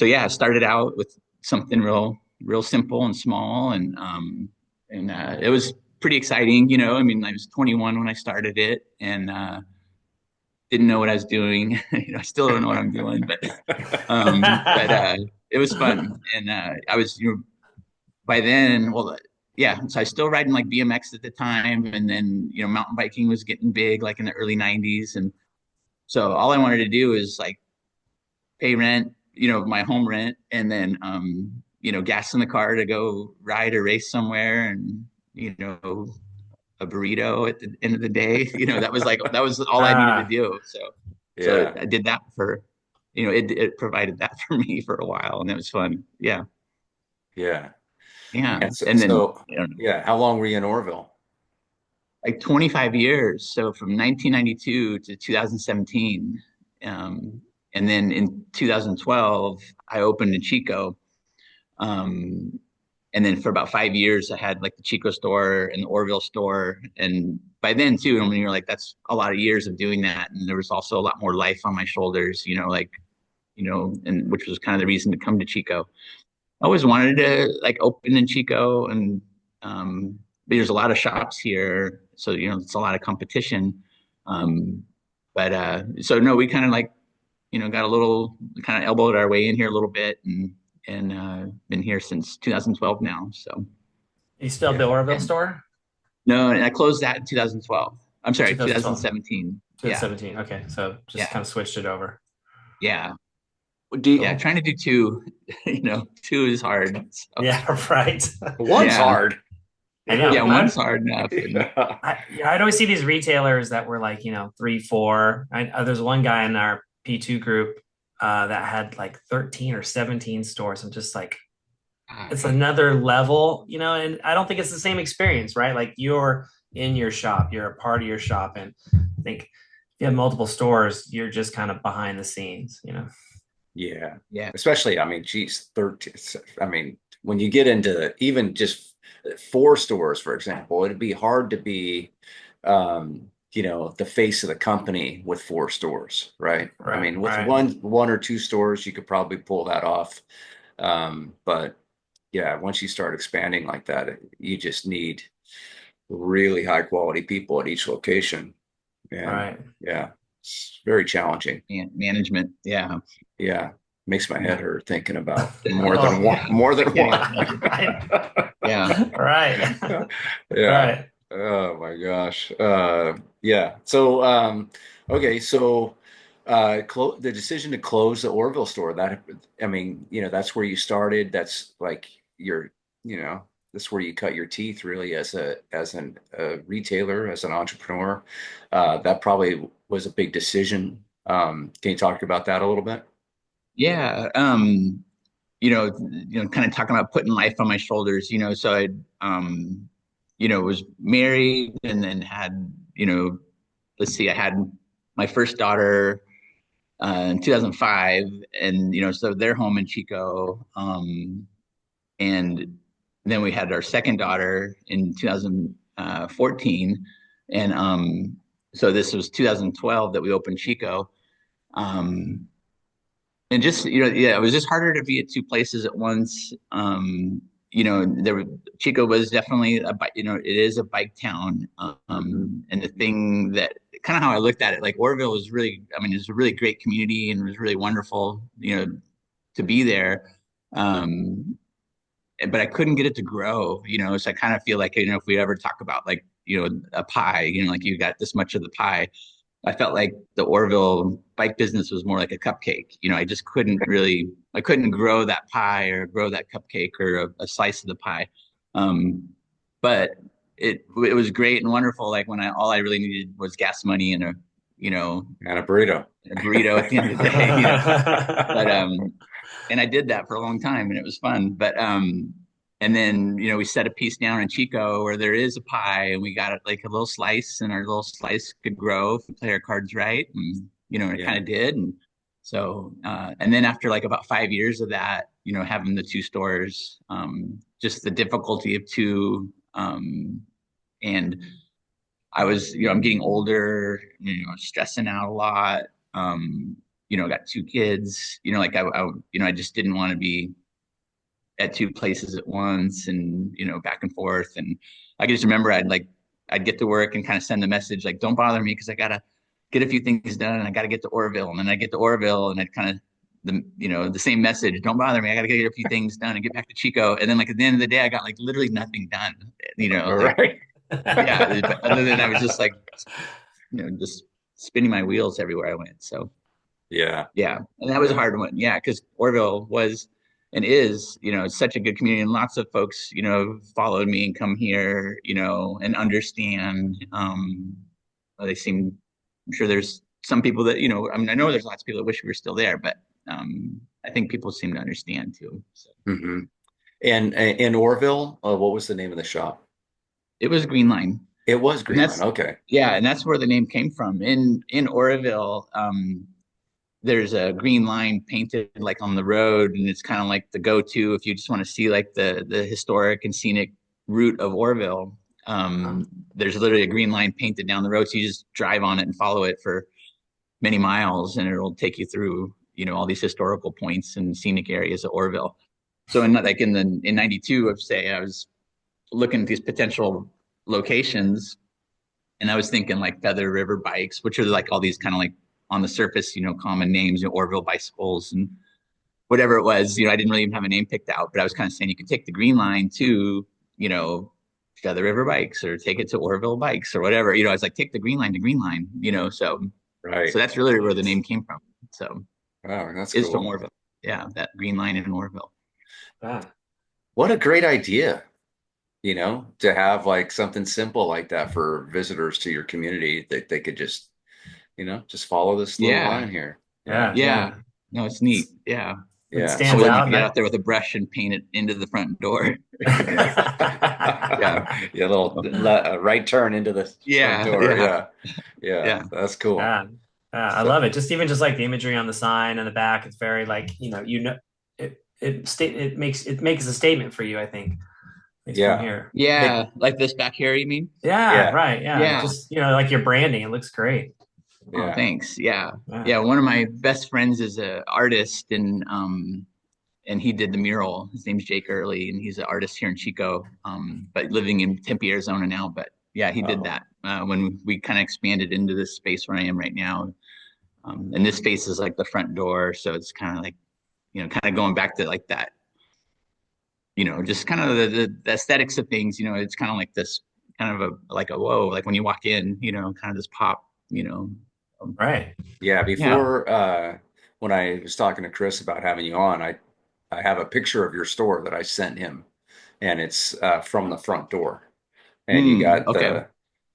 yeah, I started out with something real simple and small. And it was pretty exciting. I mean, I was 21 when I started it, and didn't know what I was doing. I still don't know what I'm doing, but it was fun. And I was, by then, well, yeah. So I was still riding like BMX at the time, and then mountain biking was getting big, like in the early '90s, and so all I wanted to do is like pay rent, my home rent, and then gas in the car to go ride or race somewhere, and a burrito at the end of the day. That was all I needed to do. So I did that for, it provided that for me for a while, and it was fun. Yeah. Yeah. And so, then, so yeah, how long were you in Orville? like 25 years. So from 1992 to 2017. And then in 2012, I opened in Chico. And then for about 5 years, I had like the Chico store and the Orville store. And by then too, I mean, you're like, that's a lot of years of doing that. And there was also a lot more life on my shoulders, and which was kind of the reason to come to Chico. I always wanted to like open in Chico, and but there's a lot of shops here. So, it's a lot of competition. But so no, we kind of like, got a little kind of elbowed our way in here a little bit, and been here since 2012 now. So You still have the Oroville store? no, and I closed that in 2012. I'm sorry, 2012. 2017. 2017. Okay, so just kind of switched it over. Yeah. Yeah, trying to do two, two is hard. So. Yeah, right. One's hard. I know. Yeah, one's hard enough. I'd always see these retailers that were like, 3, 4. There's one guy in our P2 group that had like 13 or 17 stores. I'm just like, it's another level, and I don't think it's the same experience, right? Like you're in your shop, you're a part of your shop. And I think if you have multiple stores, you're just kind of behind the scenes, Yeah. Yeah. Especially, I mean, geez, 13. I mean, when you get into even just 4 stores, for example, it'd be hard to be, the face of the company with 4 stores, right? I mean, with one or 2 stores, you could probably pull that off. But yeah, once you start expanding like that, you just need really high quality people at each location. And yeah, it's very challenging. Management. Yeah. Yeah. Makes my head hurt thinking about more Oh, than one, yeah. more than Can't one. even imagine. Right. Yeah. Right. Yeah. Right. Oh my gosh. Yeah. So, okay. So, the decision to close the Orville store, that, I mean, that's where you started. That's like your, you know, that's where you cut your teeth really as a retailer, as an entrepreneur. That probably was a big decision. Can you talk about that a little bit? Yeah. Kind of talking about putting life on my shoulders, so I, was married and then had, let's see, I had my first daughter in 2005, and so they're home in Chico, and then we had our second daughter in 2014, and so this was 2012 that we opened Chico, um, and just yeah, it was just harder to be at two places at once. There were, Chico was definitely a bike, it is a bike town, Hmm. and the thing that kind of how I looked at it, like Orville was really, I mean, it's a really great community and it was really wonderful, to be there. Um, but I couldn't get it to grow, so I kind of feel like, if we ever talk about like, a pie, like you got this much of the pie, I felt like the Orville bike business was more like a cupcake. I just I couldn't grow that pie or grow that cupcake or a slice of the pie. Um, but it was great and wonderful. Like when all I really needed was gas money and you know, And a burrito. a burrito at the end of the day, but and I did that for a long time and it was fun. But and then we set a piece down in Chico where there is a pie and we got it like a little slice and our little slice could grow if we play our cards right, and it Yeah. kind of did. And so and then after like about 5 years of that, having the two stores, just the difficulty of two, and I was, I'm getting older, stressing out a lot. Got two kids, like I just didn't want to be at two places at once and, back and forth. And I can just remember I'd get to work and kind of send a message like, don't bother me because I got to get a few things done and I got to get to Orville. And then I get to Orville and I'd kind of, the same message, don't bother me. I got to get a few things done and get back to Chico. And then like at the end of the day, I got like literally nothing done, All like, right. yeah, but other than I was just like, just spinning my wheels everywhere I went. So Yeah. yeah, and that was a Yeah. hard one. Yeah, because Orville was and is, it's such a good community, and lots of folks, followed me and come here, and understand. They seem, I'm sure there's some people that, I mean, I know there's lots of people that wish we were still there, but I think people seem to understand too. So Hmm. And in Orville, what was the name of the shop? it was Greenline. It was And Greenline. that's Okay. yeah, and that's where the name came from. In Oroville, there's a green line painted like on the road, and it's kind of like the go-to if you just want to see like the historic and scenic route of Orville. Huh. There's literally a green line painted down the road, so you just drive on it and follow it for many miles, and it'll take you through, all these historical points and scenic areas of Orville. So in '92, of say I was looking at these potential locations, and I was thinking like Feather River Bikes, which are like all these kind of like on the surface, common names, Orville bicycles and whatever it was. I didn't really even have a name picked out, but I was kind of saying you could take the Green Line to, Feather River Bikes or take it to Orville Bikes or whatever. I was like, take the Green Line to Green Line, so Right. that's really where the name came from. So Wow, that's is from cool. Orville. Yeah, that Green Line in Orville. Yeah. What a great idea, to have like something simple like that for visitors to your community that they could just follow this little Yeah, line here. Yeah. Yeah. yeah. Yeah. No, it's neat. Yeah. It Yeah. I stands So wouldn't out. have to get out there with a brush and paint it into the front door. Yeah. yeah, a little right turn into the front Yeah. door. Yeah. Yeah. Yeah. Yeah. That's cool. Yeah. Yeah, I So, love it. Just even just like the imagery on the sign and the back, it's very like, it makes a statement for you, I think. At least from yeah. here. Yeah. Big, Like this back here, you mean? yeah, Yeah. right. Yeah. Yeah. Just, like your branding, it looks great. Oh, Yeah. thanks. Yeah. Yeah. Yeah. One of my best friends is an artist, and he did the mural. His name's Jake Early, and he's an artist here in Chico, but living in Tempe, Arizona now. But yeah, he did Oh, that when we kind of expanded into this space where I am right now. And this space is like the front door, so it's kind of like kind of going back to like that, just kind of the aesthetics of things. It's kind of like this kind of a whoa, like when you walk in, kind of this pop, um, Right. Yeah, yeah. before when I was talking to Chris about having you on, I have a picture of your store that I sent him, and it's from the front door. And Okay.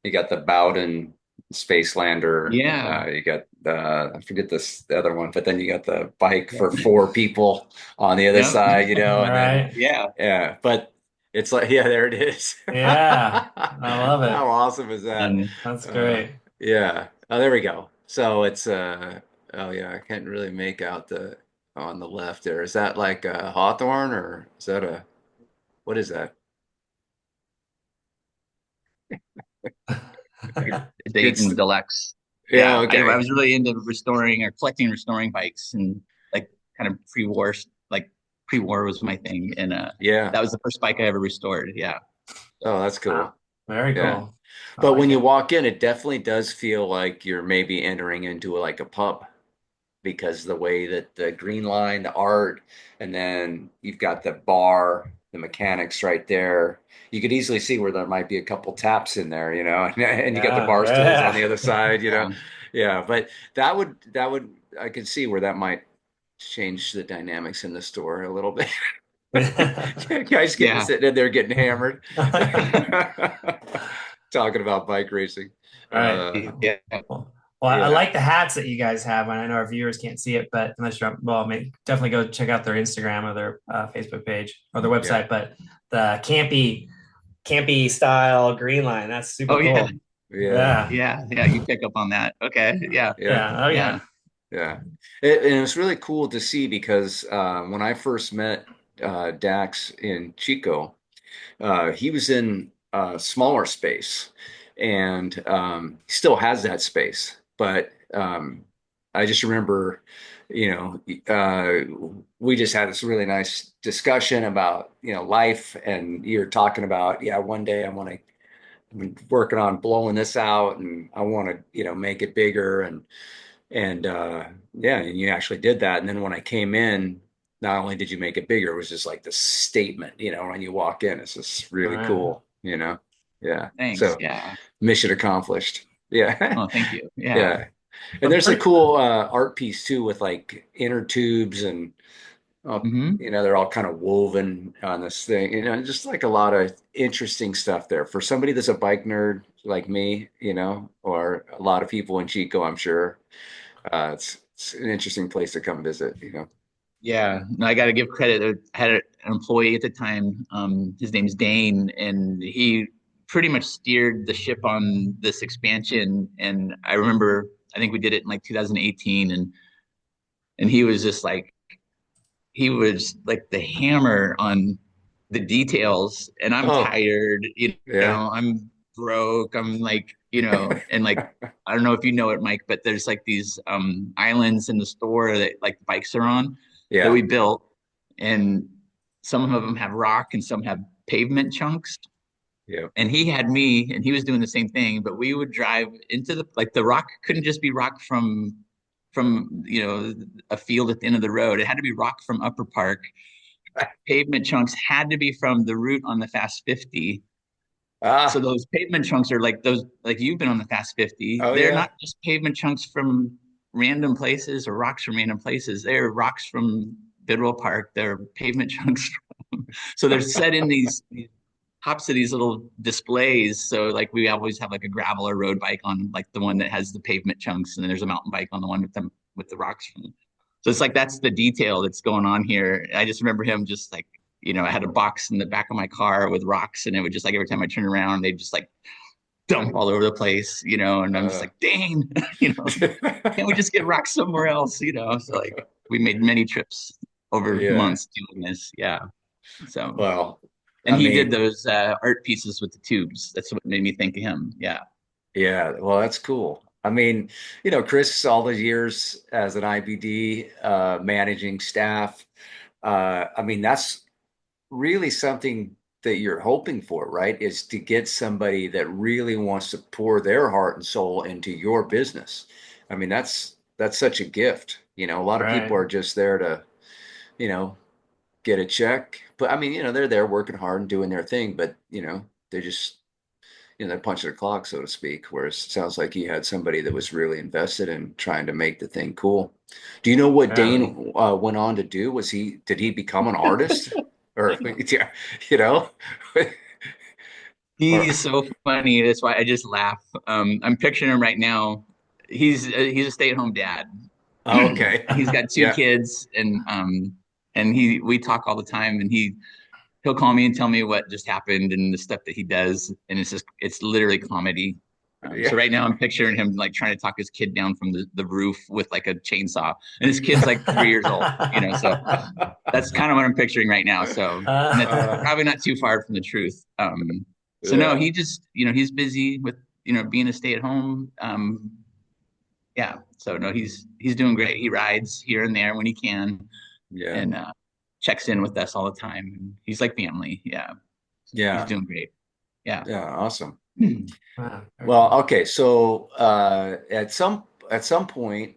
you got the Bowden Space Lander. Yeah. You got I forget the other one, but then you got the bike Yep. for four people on the other Yep. side, and then Right. Yeah. yeah, but it's like yeah, there it is. Yeah. I love How it. awesome is that? And That's Uh, great. yeah. Oh, there we go. So it's oh yeah, I can't really make out the on the left there. Is that like a Hawthorne or is that a what is that? Good. Dayton Deluxe. Yeah, Yeah. I okay. was really into restoring or collecting and restoring bikes, and like kind of like pre-war was my thing. And Yeah. that was the first bike I ever restored. Yeah. Oh, that's Wow. cool. Very Yeah. cool. I But when like you it. walk in, it definitely does feel like you're maybe entering into like a pub because the way that the green line, the art, and then you've got the bar, the mechanics right there. You could easily see where there might be a couple taps in there, and you got the Yeah. bar stools on the other Yeah. side. Yeah. Yeah, but that would I could see where that might change the dynamics in the store a little bit. Guys getting Yeah. sitting in there getting hammered, talking about bike racing. Right. Yeah. Well, I Yeah, like the hats that you guys have, and I know our viewers can't see it, but unless you're well, definitely go check out their Instagram or their Facebook page or their yeah, website. But the campy style green line, that's super Oh yeah. cool. yeah, Yeah. Yeah. Yeah. You pick up on that. Okay. Yeah. yeah. Yeah. Oh Yeah. yeah. Yeah, and it was really cool to see because when I first met Dax in Chico, he was in a smaller space, and he still has that space. But I just remember, we just had this really nice discussion about life, and you're talking about one day I'm working on blowing this out, and I want to make it bigger and yeah, and you actually did that. And then when I came in, not only did you make it bigger, it was just like the statement, when you walk in, it's just All really right. cool. Yeah. Thanks. So Yeah. mission accomplished. Yeah. Oh, thank you. Yeah. Yeah. And But there's a pretty. cool art piece too with like inner tubes and Hmm. they're all kind of woven on this thing, just like a lot of interesting stuff there for somebody that's a bike nerd like me, or a lot of people in Chico, I'm sure. It's an interesting place to come visit. Yeah, no, I got to give credit. I had an employee at the time. His name's Dane, and he pretty much steered the ship on this expansion. And I remember, I think we did it in like 2018, and he was like the hammer on the details. And I'm Oh, tired, yeah. I'm broke. I'm like, and like I don't know if you know it, Mike, but there's like these islands in the store that like bikes are on that Yeah. we built, and some of them have rock and some have pavement chunks. Yeah. And he had me, and he was doing the same thing, but we would drive into the rock couldn't just be rock from a field at the end of the road. It had to be rock from Upper Park. Pavement chunks had to be from the route on the Fast 50. So Ah, those pavement chunks are like those, like you've been on the Fast 50. oh They're yeah. not just pavement chunks from random places or rocks from random places. They're rocks from Bidwell Park. They're pavement chunks. So they're set in these hops of these little displays. So like we always have like a gravel or road bike on like the one that has the pavement chunks, and then there's a mountain bike on the one with the rocks from. So it's like that's the detail that's going on here. I just remember him just like, I had a box in the back of my car with rocks, and it would just like every time I turn around, they'd just like dump all over the place, and I'm just Uh, like, dang, can't we just get rocks somewhere else, So like we made many trips over yeah. months doing this. Yeah. So Well, and I he did mean, those art pieces with the tubes. That's what made me think of him. Yeah. yeah, well, that's cool. I mean, Chris, all the years as an IBD, managing staff, I mean, that's really something that you're hoping for, right? Is to get somebody that really wants to pour their heart and soul into your business. I mean, that's such a gift. A lot of people Right. are just there to you know, get a check. But I mean, they're there working hard and doing their thing, but they're just, they're punching the clock, so to speak. Whereas it sounds like you had somebody that was really invested in trying to make the thing cool. Do you know what Yeah. Dane went on to do? Did he become an artist? Or yeah, you know? Or He's so funny. That's why I just laugh. I'm picturing him right now. He's a stay-at-home dad. oh, okay. He's got two Yeah. kids, and we talk all the time, and he'll call me and tell me what just happened and the stuff that he does, and it's literally comedy. So Yeah. right now I'm picturing him like trying to talk his kid down from the roof with like a chainsaw, and his kid's like 3 years old, so that's kind of what I'm picturing right now. So, and that's Uh, probably not too far from the truth. So no, yeah. he just, he's busy with, being a stay at home. Yeah. So no, he's doing great. He rides here and there when he can, Yeah. and checks in with us all the time. He's like family. Yeah. He's Yeah. doing great. Yeah. Yeah. Awesome. Wow, very Well, cool. okay. So at some point,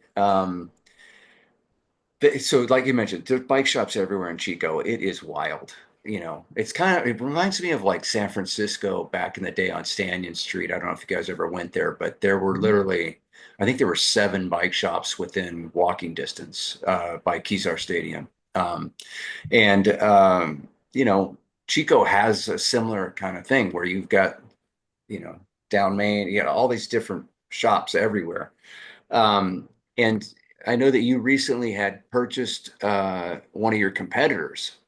so like you mentioned, there's bike shops everywhere in Chico. It is wild. It reminds me of like San Francisco back in the day on Stanton Street. I don't know if you guys ever went there, but there were Mhm. literally, I think there were 7 bike shops within walking distance by Kezar Stadium. And Chico has a similar kind of thing where you've got, you know, down Main, all these different shops everywhere. And I know that you recently had purchased one of your competitors'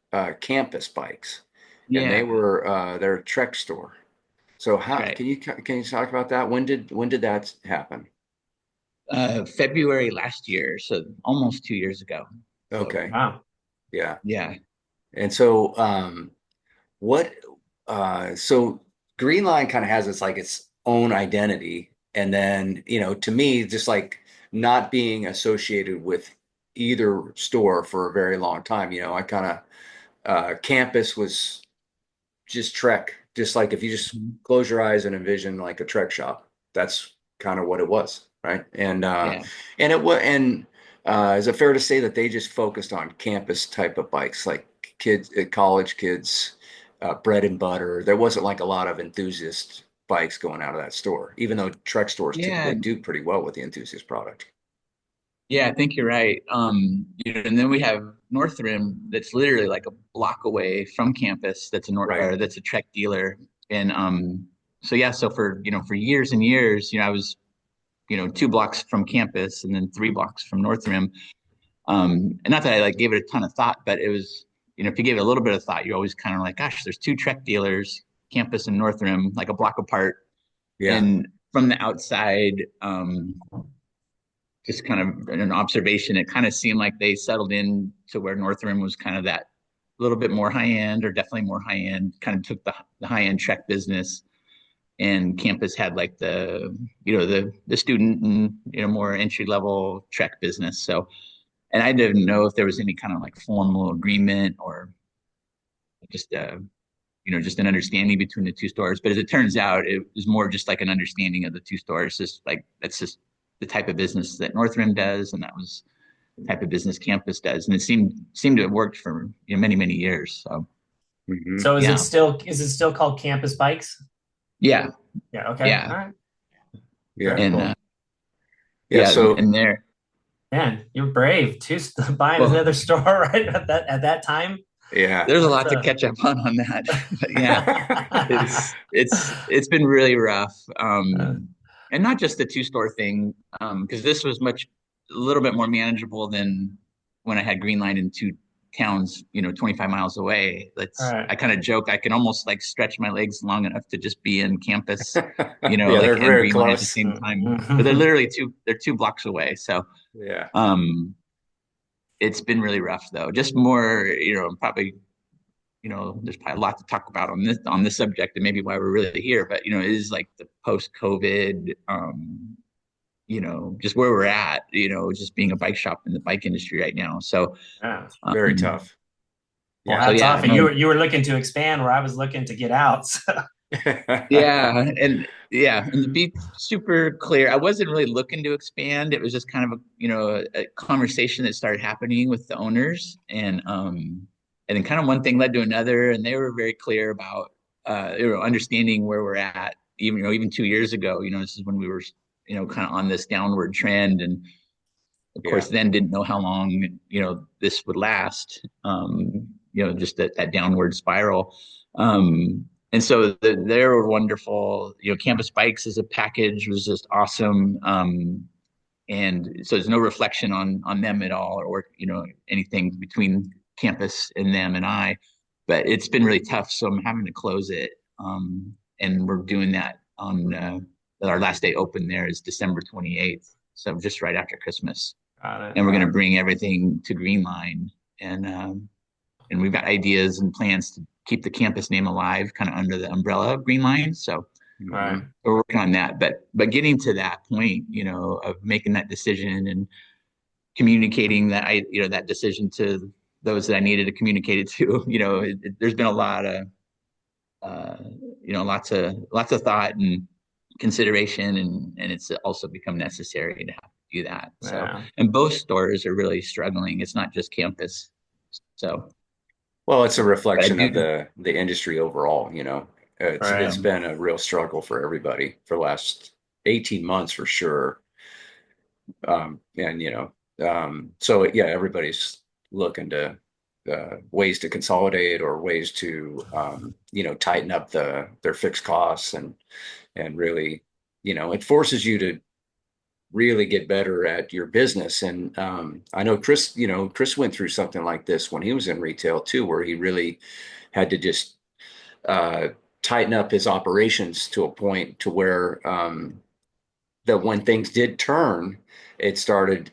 campus bikes, and they Yeah. were their Trek store. So That's how right. can you talk about that? When did that happen? February last year, so almost 2 years ago. So Okay, Wow. yeah. yeah, And so what so Greenline kind of has its own identity, and then to me, just like not being associated with either store for a very long time, I kind of campus was just Trek, just like if you just Mhm. close your eyes and envision like a Trek shop, that's kind of what it was, right? Yeah, And is it fair to say that they just focused on campus type of bikes, like kids, college kids, bread and butter? There wasn't like a lot of enthusiast bikes going out of that store, even though Trek stores yeah, typically do pretty well with the enthusiast product. yeah. I think you're right. And then we have North Rim, that's literally like a block away from campus. Right. That's a Trek dealer, and so yeah. So for years and years, I was 2 blocks from campus, and then 3 blocks from North Rim. And not that I like gave it a ton of thought, but it was, if you gave it a little bit of thought, you're always kind of like, gosh, there's 2 Trek dealers, campus and North Rim, like a block apart. Yeah. And from the outside, just kind of an observation, it kind of seemed like they settled in to where North Rim was kind of that little bit more high end, or definitely more high end, kind of took the high end Trek business, and campus had like the student and more entry level Trek business. So, and I didn't know if there was any kind of like formal agreement, or just just an understanding between the 2 stores. But as it turns out, it was more just like an understanding of the 2 stores. Just like that's just the type of business that North Rim does, and that was the type of business campus does, and it seemed to have worked for many many years. So Hmm. So yeah, is it still called Campus Bikes? yeah, Yeah. Okay. yeah, All right. Yeah. Very and cool. Yeah. yeah, So and there. Man, you're brave too. Buying Well, another store right at that time. yeah. there's a That's lot to catch up on that, but yeah, it's been really rough. uh, And not just the 2 store thing, because this was a little bit more manageable than when I had Greenline in 2 towns, 25 miles away. all right. I kind of joke, I can almost like stretch my legs long enough to just be in campus, Yeah, they're like and very Greenline at the close. same time. But they're 2 blocks away. So Yeah. um it's been really rough though. Just more, probably there's probably a lot to talk about on this subject, and maybe why we're really here. But it is like the post-COVID, just where we're at, just being a bike shop in the bike industry right now. So, Yeah. Very um, tough. Well, Yeah. so hats yeah, off. And no, you were looking to expand where I was looking to get out. So. Yeah, and to be super clear, I wasn't really looking to expand. It was just kind of a conversation that started happening with the owners, and then kind of one thing led to another, and they were very clear about understanding where we're at. Even 2 years ago, this is when we were kind of on this downward trend, and of Yeah. course, then didn't know how long this would last. Just that downward spiral. And so they were wonderful. Campus Bikes as a package was just awesome. And so there's no reflection on them at all, or anything between campus and them and I. But it's been really tough, so I'm having to close it. And we're doing that on our last day open there is December 28th, so just right after Christmas. Got it. And we're going to bring everything to Greenline, and we've got ideas and plans to keep the campus name alive, kind of under the umbrella of Greenline. So Right. we're working on that. But getting to that point, of making that decision and communicating that decision to those that I needed to communicate it to, there's been a lot of lots of thought and consideration, and it's also become necessary to have to do that. So, Yeah. and both stores are really struggling. It's not just campus. So, Well, it's a but I reflection do, of the industry overall, it's Right. been a real struggle for everybody for the last 18 months for sure. And so yeah, everybody's looking to ways to consolidate or ways to tighten up their fixed costs and really, it forces you to really get better at your business. And I know Chris went through something like this when he was in retail too, where he really had to just uh, tighten up his operations to a point to where that when things did turn, it started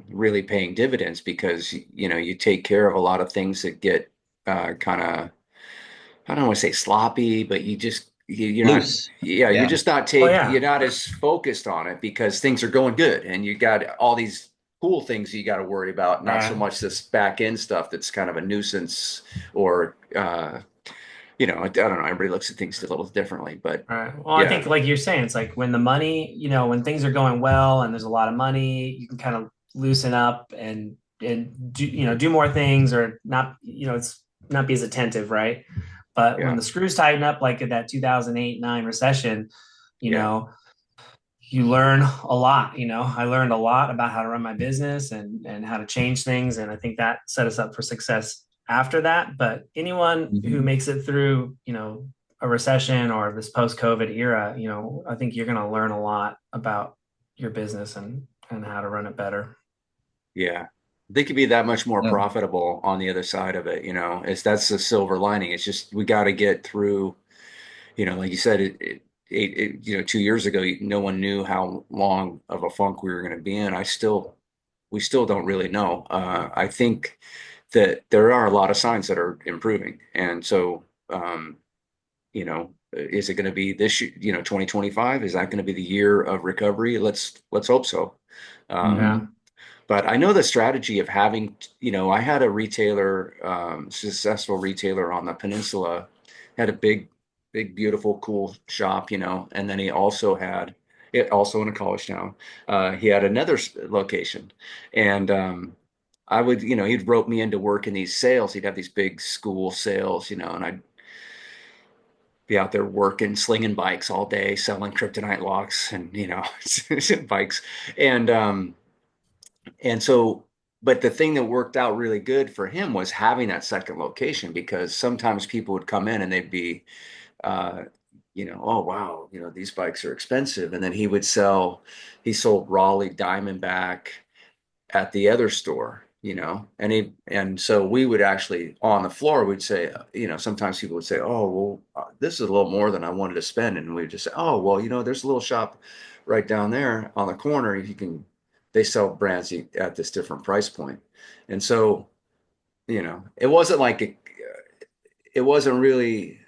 really paying dividends because you take care of a lot of things that get kind of, I don't want to say sloppy, but you're not, loose. yeah, Yeah. Oh you're yeah. not as focused on it because things are going good and you got all these cool things you got to worry about, not so Right. much this back end stuff that's kind of a nuisance or I don't know. Everybody looks at things a little differently, but Right. Well, I think yeah, like you're saying, it's like when the money, when things are going well and there's a lot of money, you can kind of loosen up and do more things or not, it's not be as attentive, right? But when yeah, the screws tighten up, like in that 2008-9 recession, you yeah, know, you learn a lot. I learned a lot about how to run my business and how to change things, and I think that set us up for success after that. But anyone who Mhm. makes it through, a recession or this post-COVID era, I think you're going to learn a lot about your business and how to run it better. yeah. They could be that much more Yeah. profitable on the other side of it, It's that's the silver lining. It's just we got to get through, like you said, 2 years ago, no one knew how long of a funk we were going to be in. We still don't really know. I think that there are a lot of signs that are improving, and so, is it going to be 2025? Is that going to be the year of recovery? Let's hope so. Um, Yeah. Mhm. but I know the strategy of having, I had a retailer, successful retailer on the peninsula, had a big, beautiful, cool shop, and then he also had it also in a college town. He had another location, and I would, he'd rope me into work in these sales. He'd have these big school sales, and I'd be out there working, slinging bikes all day, selling kryptonite locks and, bikes. And, and so, but the thing that worked out really good for him was having that second location because sometimes people would come in and they'd be, uh, oh wow, these bikes are expensive. And then he sold Raleigh Diamondback at the other store, and so we would actually on the floor, we'd say, sometimes people would say, oh, well, this is a little more than I wanted to spend. And we'd just say, oh, well, there's a little shop right down there on the corner. They sell brands at this different price point. And so, it wasn't like it wasn't really,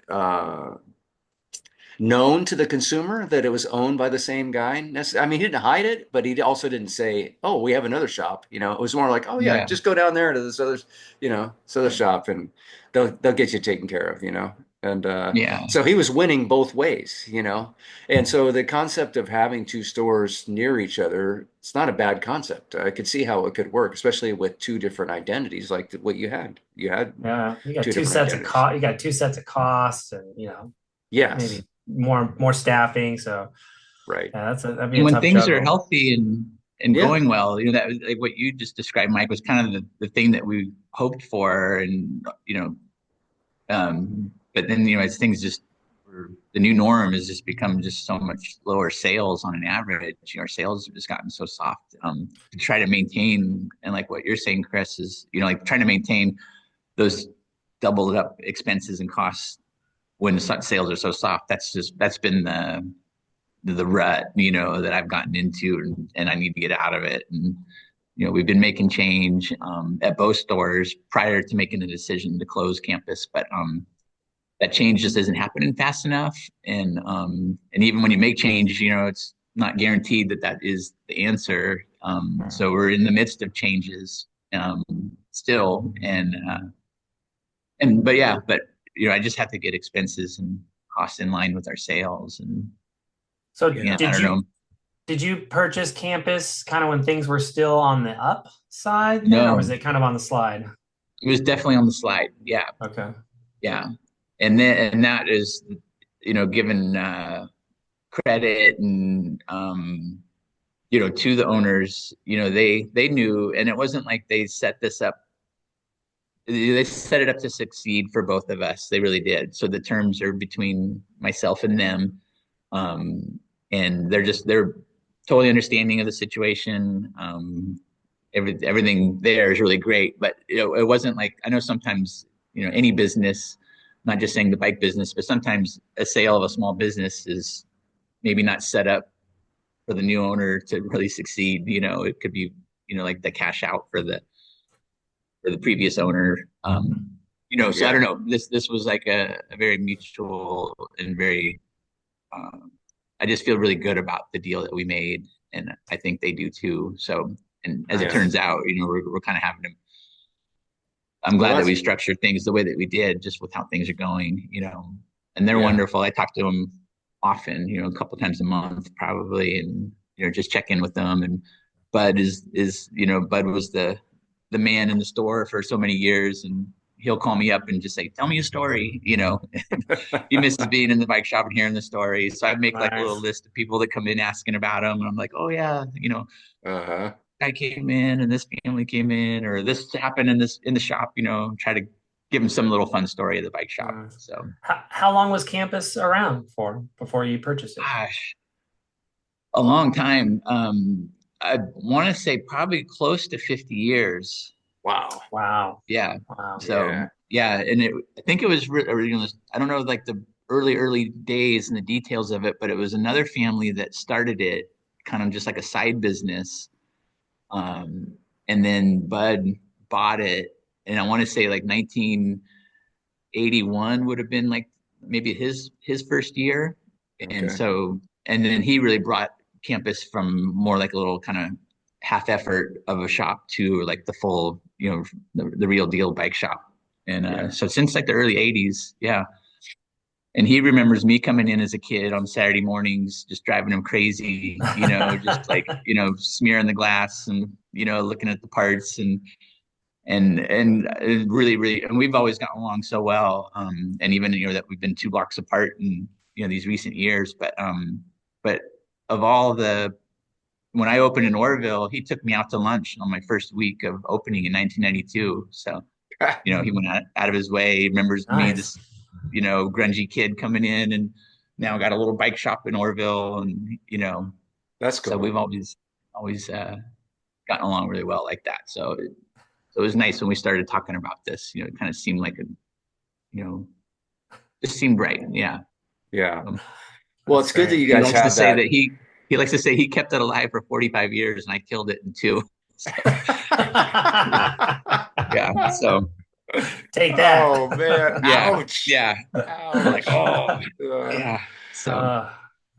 known to the consumer that it was owned by the same guy. I mean, he didn't hide it, but he also didn't say, "Oh, we have another shop." It was more like, "Oh yeah, Yeah. just go down there to this other shop, and they'll get you taken care of." And Yeah. so he was winning both ways, you know. And so the concept of having two stores near each other, it's not a bad concept. I could see how it could work, especially with two different identities like what you had. You had Yeah, you got two two different sets of identities. cost. You got two sets of costs, and Yes, maybe more staffing. So right. yeah, that'd be And a when tough things are juggle. healthy and Yeah, going well, that was like what you just described, Mike, was kind of the thing that we hoped for. And, but then, as things just the new norm has just become just so much lower sales on an average. Our sales have just gotten so soft. To try to maintain, and like what you're saying, Chris, is, like trying to maintain those doubled up expenses and costs when sales are so soft. That's been the rut, that I've gotten into, and I need to get out of it. And, we've been making change at both stores prior to making the decision to close campus, but that change just isn't happening fast enough. And even when you make change, it's not guaranteed that that is the answer. So we're in the midst of changes still, but yeah, but I just have to get expenses and costs in line with our sales. And So again, I did don't you know. did you purchase campus kind of when things were still on the up side then, or was No, it kind of on the slide? it was definitely on the slide. Yeah, Okay. yeah. And that is, given credit and to the owners, they knew, and it wasn't like they set this up. They set it up to succeed for both of us. They really did. So the terms are between myself and them, and they're totally understanding of the situation. Everything there is really great, but it wasn't like, I know sometimes any business, not just saying the bike business, but sometimes a sale of a small business is maybe not set up for the new owner to really succeed. It could be like the cash out for the previous owner. So I yeah. don't know. This was like a very mutual and very. I just feel really good about the deal that we made, and I think they do too. So, and as it Yeah. Nice. turns out, we're kind of having to. I'm Well, glad that that's we structured things the way that we did, just with how things are going. And they're yeah. wonderful. I talk to them often, a couple times a month probably, and just check in with them. And Bud Bud was the man in the store for so many years, and he'll call me up and just say, "Tell me a story." He misses being in the bike shop and hearing the stories. So I make like a little Nice. list of people that come in asking about them, and I'm like, "Oh yeah, Uh-huh. guy came in, and this family came in, or this happened in the shop." Try to give them some little fun story of the bike shop. Nice. So, How long was campus around for before you purchased it? gosh, a long time. I want to say probably close to 50 years. Wow. Wow. Yeah. Wow. So Yeah. yeah, and I think it was I don't know like the early days and the details of it, but it was another family that started it, kind of just like a side business. Um, and then Bud bought it, and I want to say like 1981 would have been like maybe his first year. And Okay. so, and then he really brought campus from more like a little kind of half effort of a shop to like the full, the real deal bike shop. And Yeah. so since like the early 80s, yeah. And he remembers me coming in as a kid on Saturday mornings, just driving him crazy, just like, smearing the glass and, looking at the parts and really, really, and we've always gotten along so well. And even, that we've been 2 blocks apart in, these recent years, but of all when I opened in Orville, he took me out to lunch on my first week of opening in 1992. So, he went out of his way. He remembers me, Nice. this, grungy kid coming in, and now got a little bike shop in Orville. And, That's so cool. we've always gotten along really well like that. So it was nice when we started talking about this. It kind of seemed like you know, just seemed right. Yeah. Yeah. Um, Well, That's it's good that great. you he guys likes to have say that. that he likes to say he kept it alive for 45 years, and I killed it in 2. So yeah. So Take that. Oh man. yeah, Ouch. yeah. I'm like, Ouch. oh Uh, yeah. So uh,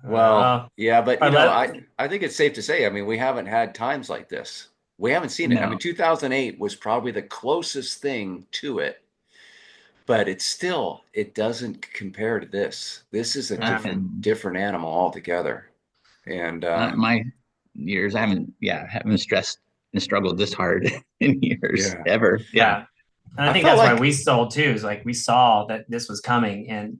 well, uh, yeah, but I I think it's safe to say, I mean, we haven't had times like this. We haven't seen it. I mean, no. 2008 was probably the closest thing to it. but it's still, it doesn't compare to this. This is a Yeah. different animal altogether. And My years, I haven't stressed and struggled this hard in years yeah, ever. Yeah. Yeah. And I I think felt that's why like, we sold too, is like we saw that this was coming and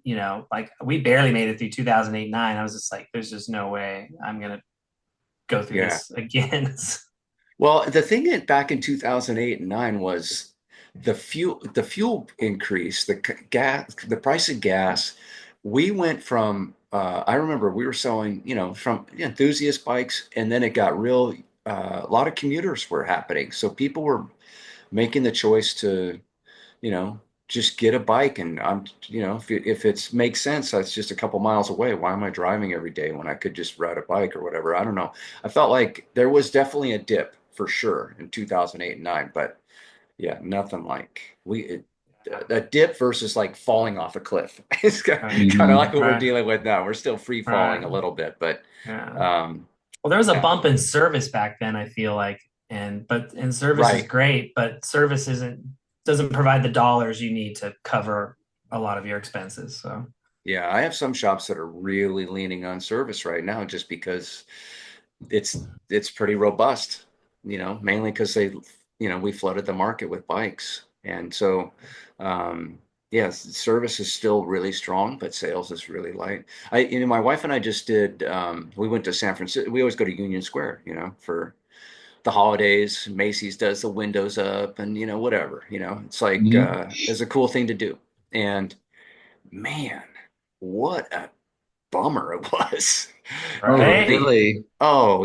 like we barely made it through 2008, 9. I was just like, there's just no way I'm gonna go through yeah. this again. Well, the thing back in 2008 and 9 was the fuel increase, gas, the price of gas. We went from, I remember we were selling, from enthusiast bikes, and then it got real, a lot of commuters were happening. So people were making the choice to, you know, just get a bike. And if it's makes sense, that's just a couple miles away. Why am I driving every day when I could just ride a bike or whatever? I don't know. I felt like there was definitely a dip for sure in 2008 and 9, but yeah, nothing like a dip versus like falling off a cliff. It's kind Right. of like Mhm. what we're Right. dealing with now. We're still free falling Right. a little bit, but Yeah. um, Well, there was a yeah, bump in service back then, I feel like. And service is right. great, but service doesn't provide the dollars you need to cover a lot of your expenses. So Yeah, I have some shops that are really leaning on service right now just because it's pretty robust, mainly because we flooded the market with bikes. And so yes, service is still really strong, but sales is really light. My wife and I just did we went to San Francisco. We always go to Union Square, for the holidays. Macy's does the windows up and whatever, it's like Mhm. it's a cool thing to do. And man, what a bummer it was. Oh, right.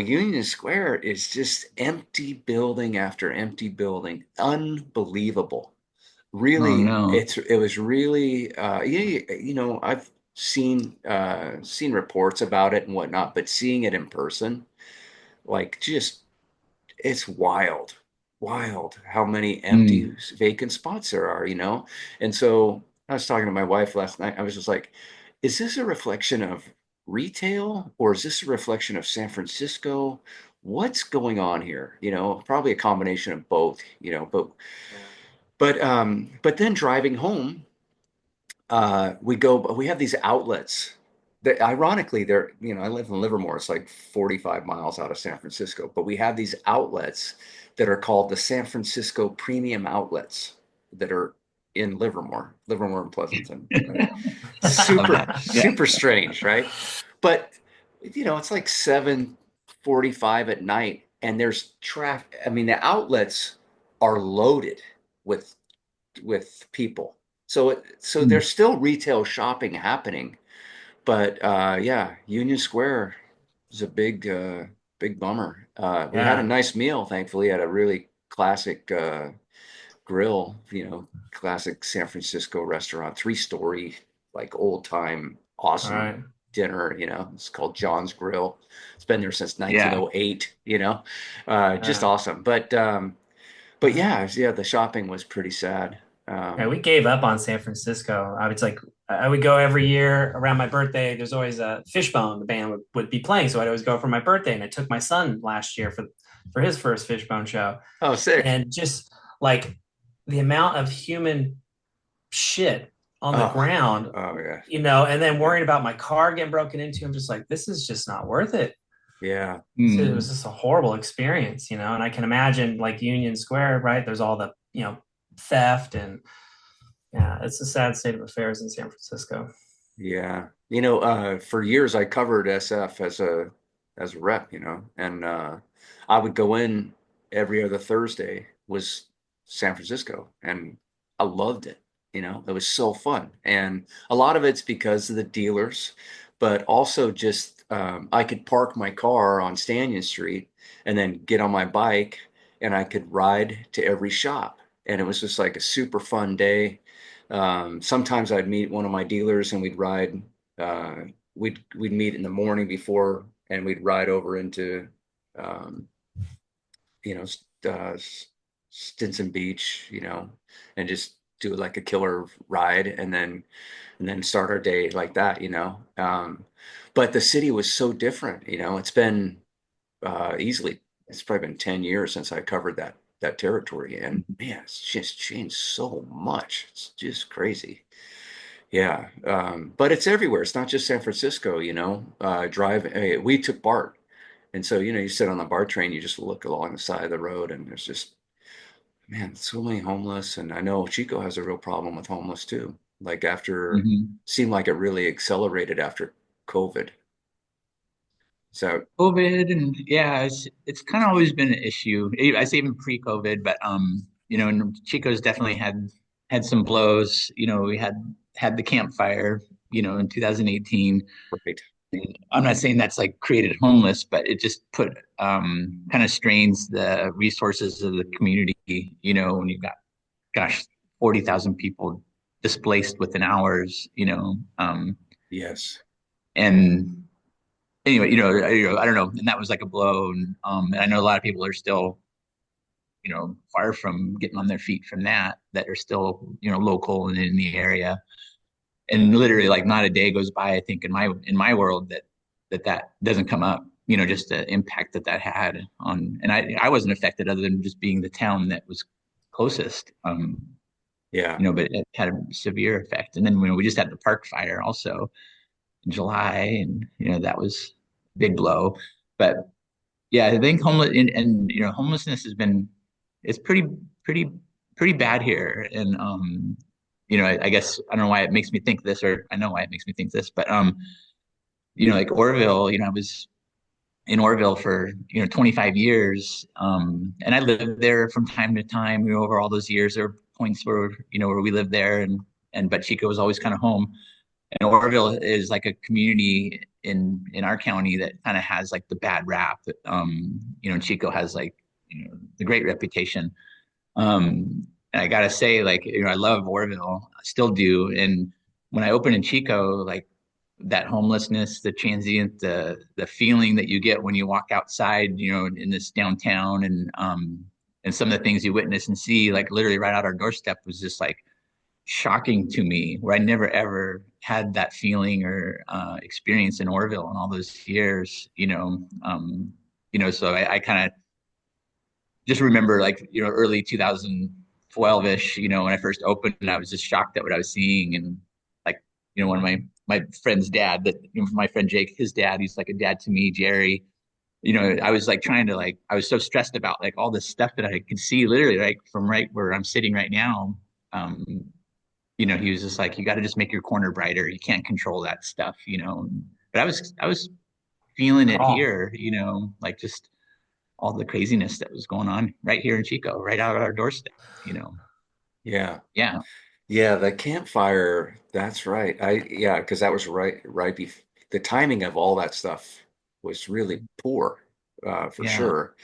Union Square is just empty building after empty building. Unbelievable. Oh Really, no. it was really I've seen reports about it and whatnot, but seeing it in person, like just it's wild, wild how many Mm. empty vacant spots there are, And so I was talking to my wife last night. I was just like, is this a reflection of retail or is this a reflection of San Francisco? What's going on here? Probably a combination of both, Yeah. but then driving home, we have these outlets that ironically I live in Livermore. It's like 45 miles out of San Francisco, but we have these outlets that are called the San Francisco Premium Outlets that are in Livermore and Pleasanton, right? Love Super, that. Yeah. super strange, right? But it's like 7:45 at night and there's traffic. I mean, the outlets are loaded with people. So Mm. there's still retail shopping happening, but yeah, Union Square is a big bummer. We had a Yeah. nice meal, thankfully, at a really classic grill, classic San Francisco restaurant, three-story, like old time, All awesome right. dinner. It's called John's Grill. It's been there since Yeah. 1908. Just Yeah. awesome. But yeah, the shopping was pretty sad. Yeah, Um, we gave up on San Francisco. I was like, I would go every year around my birthday. There's always a Fishbone, the band would be playing. So I'd always go for my birthday. And I took my son last year for his first Fishbone show. oh, sick. And just like the amount of human shit on the Oh, ground, oh yeah, and then worrying about my car getting broken into. I'm just like, this is just not worth it. yeah, It was Mm. just a horrible experience. And I can imagine like Union Square, right? There's all the, theft and yeah, it's a sad state of affairs in San Francisco. yeah. For years I covered SF as a rep, and I would go in every other Thursday was San Francisco, and I loved it. It was so fun, and a lot of it's because of the dealers, but also just I could park my car on Stanton Street and then get on my bike, and I could ride to every shop, and it was just like a super fun day. Sometimes I'd meet one of my dealers and we'd ride. Uh, we'd meet in the morning before, and we'd ride over into, um, you know, Stinson Beach, and just do like a killer ride, and then start our day like that. But the city was so different. It's been easily. It's probably been 10 years since I covered that territory, and man, it's just changed so much. It's just crazy. Yeah, but it's everywhere. It's not just San Francisco, you know. We took BART, and so you know, you sit on the BART train, you just look along the side of the road, and there's just man, so many homeless. And I know Chico has a real problem with homeless too. Like after, Mhm. seemed like it really accelerated after COVID. So COVID and yeah, it's kind of always been an issue. I say even pre-COVID, but you know, and Chico's definitely had some blows. You know, we had the campfire, you know, in 2018. right, I'm not saying that's like created homeless, but it just put kind of strains the resources of the community. You know, when you've got gosh, 40,000 people displaced within hours. You know, yes, and anyway, I don't know, and that was like a blow. And I know a lot of people are still, you know, far from getting on their feet from that. That are still, you know, local and in the area. And literally, like, not a day goes by, I think, in my world that doesn't come up. You know, just the impact that had on. And I wasn't affected other than just being the town that was closest. yeah, You know, but it had a severe effect. And then we just had the park fire also in July, and you know that was a big blow. But yeah, I think and you know homelessness has been it's pretty pretty bad here, and you know I guess I don't know why it makes me think this, or I know why it makes me think this, but you know like Orville, you know I was in Orville for you know 25 years, and I lived there from time to time. You know, over all those years, there were points where you know where we lived there, and but Chico was always kind of home. And Orville is like a community in our county that kind of has like the bad rap. You know, Chico has like you know the great reputation. And I gotta say, like you know, I love Orville, I still do. And when I opened in Chico, like that homelessness, the transient, the feeling that you get when you walk outside, you know, in this downtown, and some of the things you witness and see, like literally right out our doorstep, was just like shocking to me, where I never ever had that feeling or experience in Orville in all those years. You know, so I kind of just remember like you know early 2012ish. You know, when I first opened, I was just shocked at what I was seeing, and like you know, one of my friend's dad, that you know, my friend Jake, his dad, he's like a dad to me, Jerry. You know, I was like trying to like I was so stressed about like all this stuff that I could see literally like from right where I'm sitting right now. Um, you know, he was just like, you got to just make your corner brighter. You can't control that stuff, you know. But I was feeling it Oh, here, you know, like just all the craziness that was going on right here in Chico, right out of our doorstep, you know. yeah, Yeah, yeah. The campfire. That's right. Yeah, because that was right before the timing of all that stuff was really poor, for yeah. sure.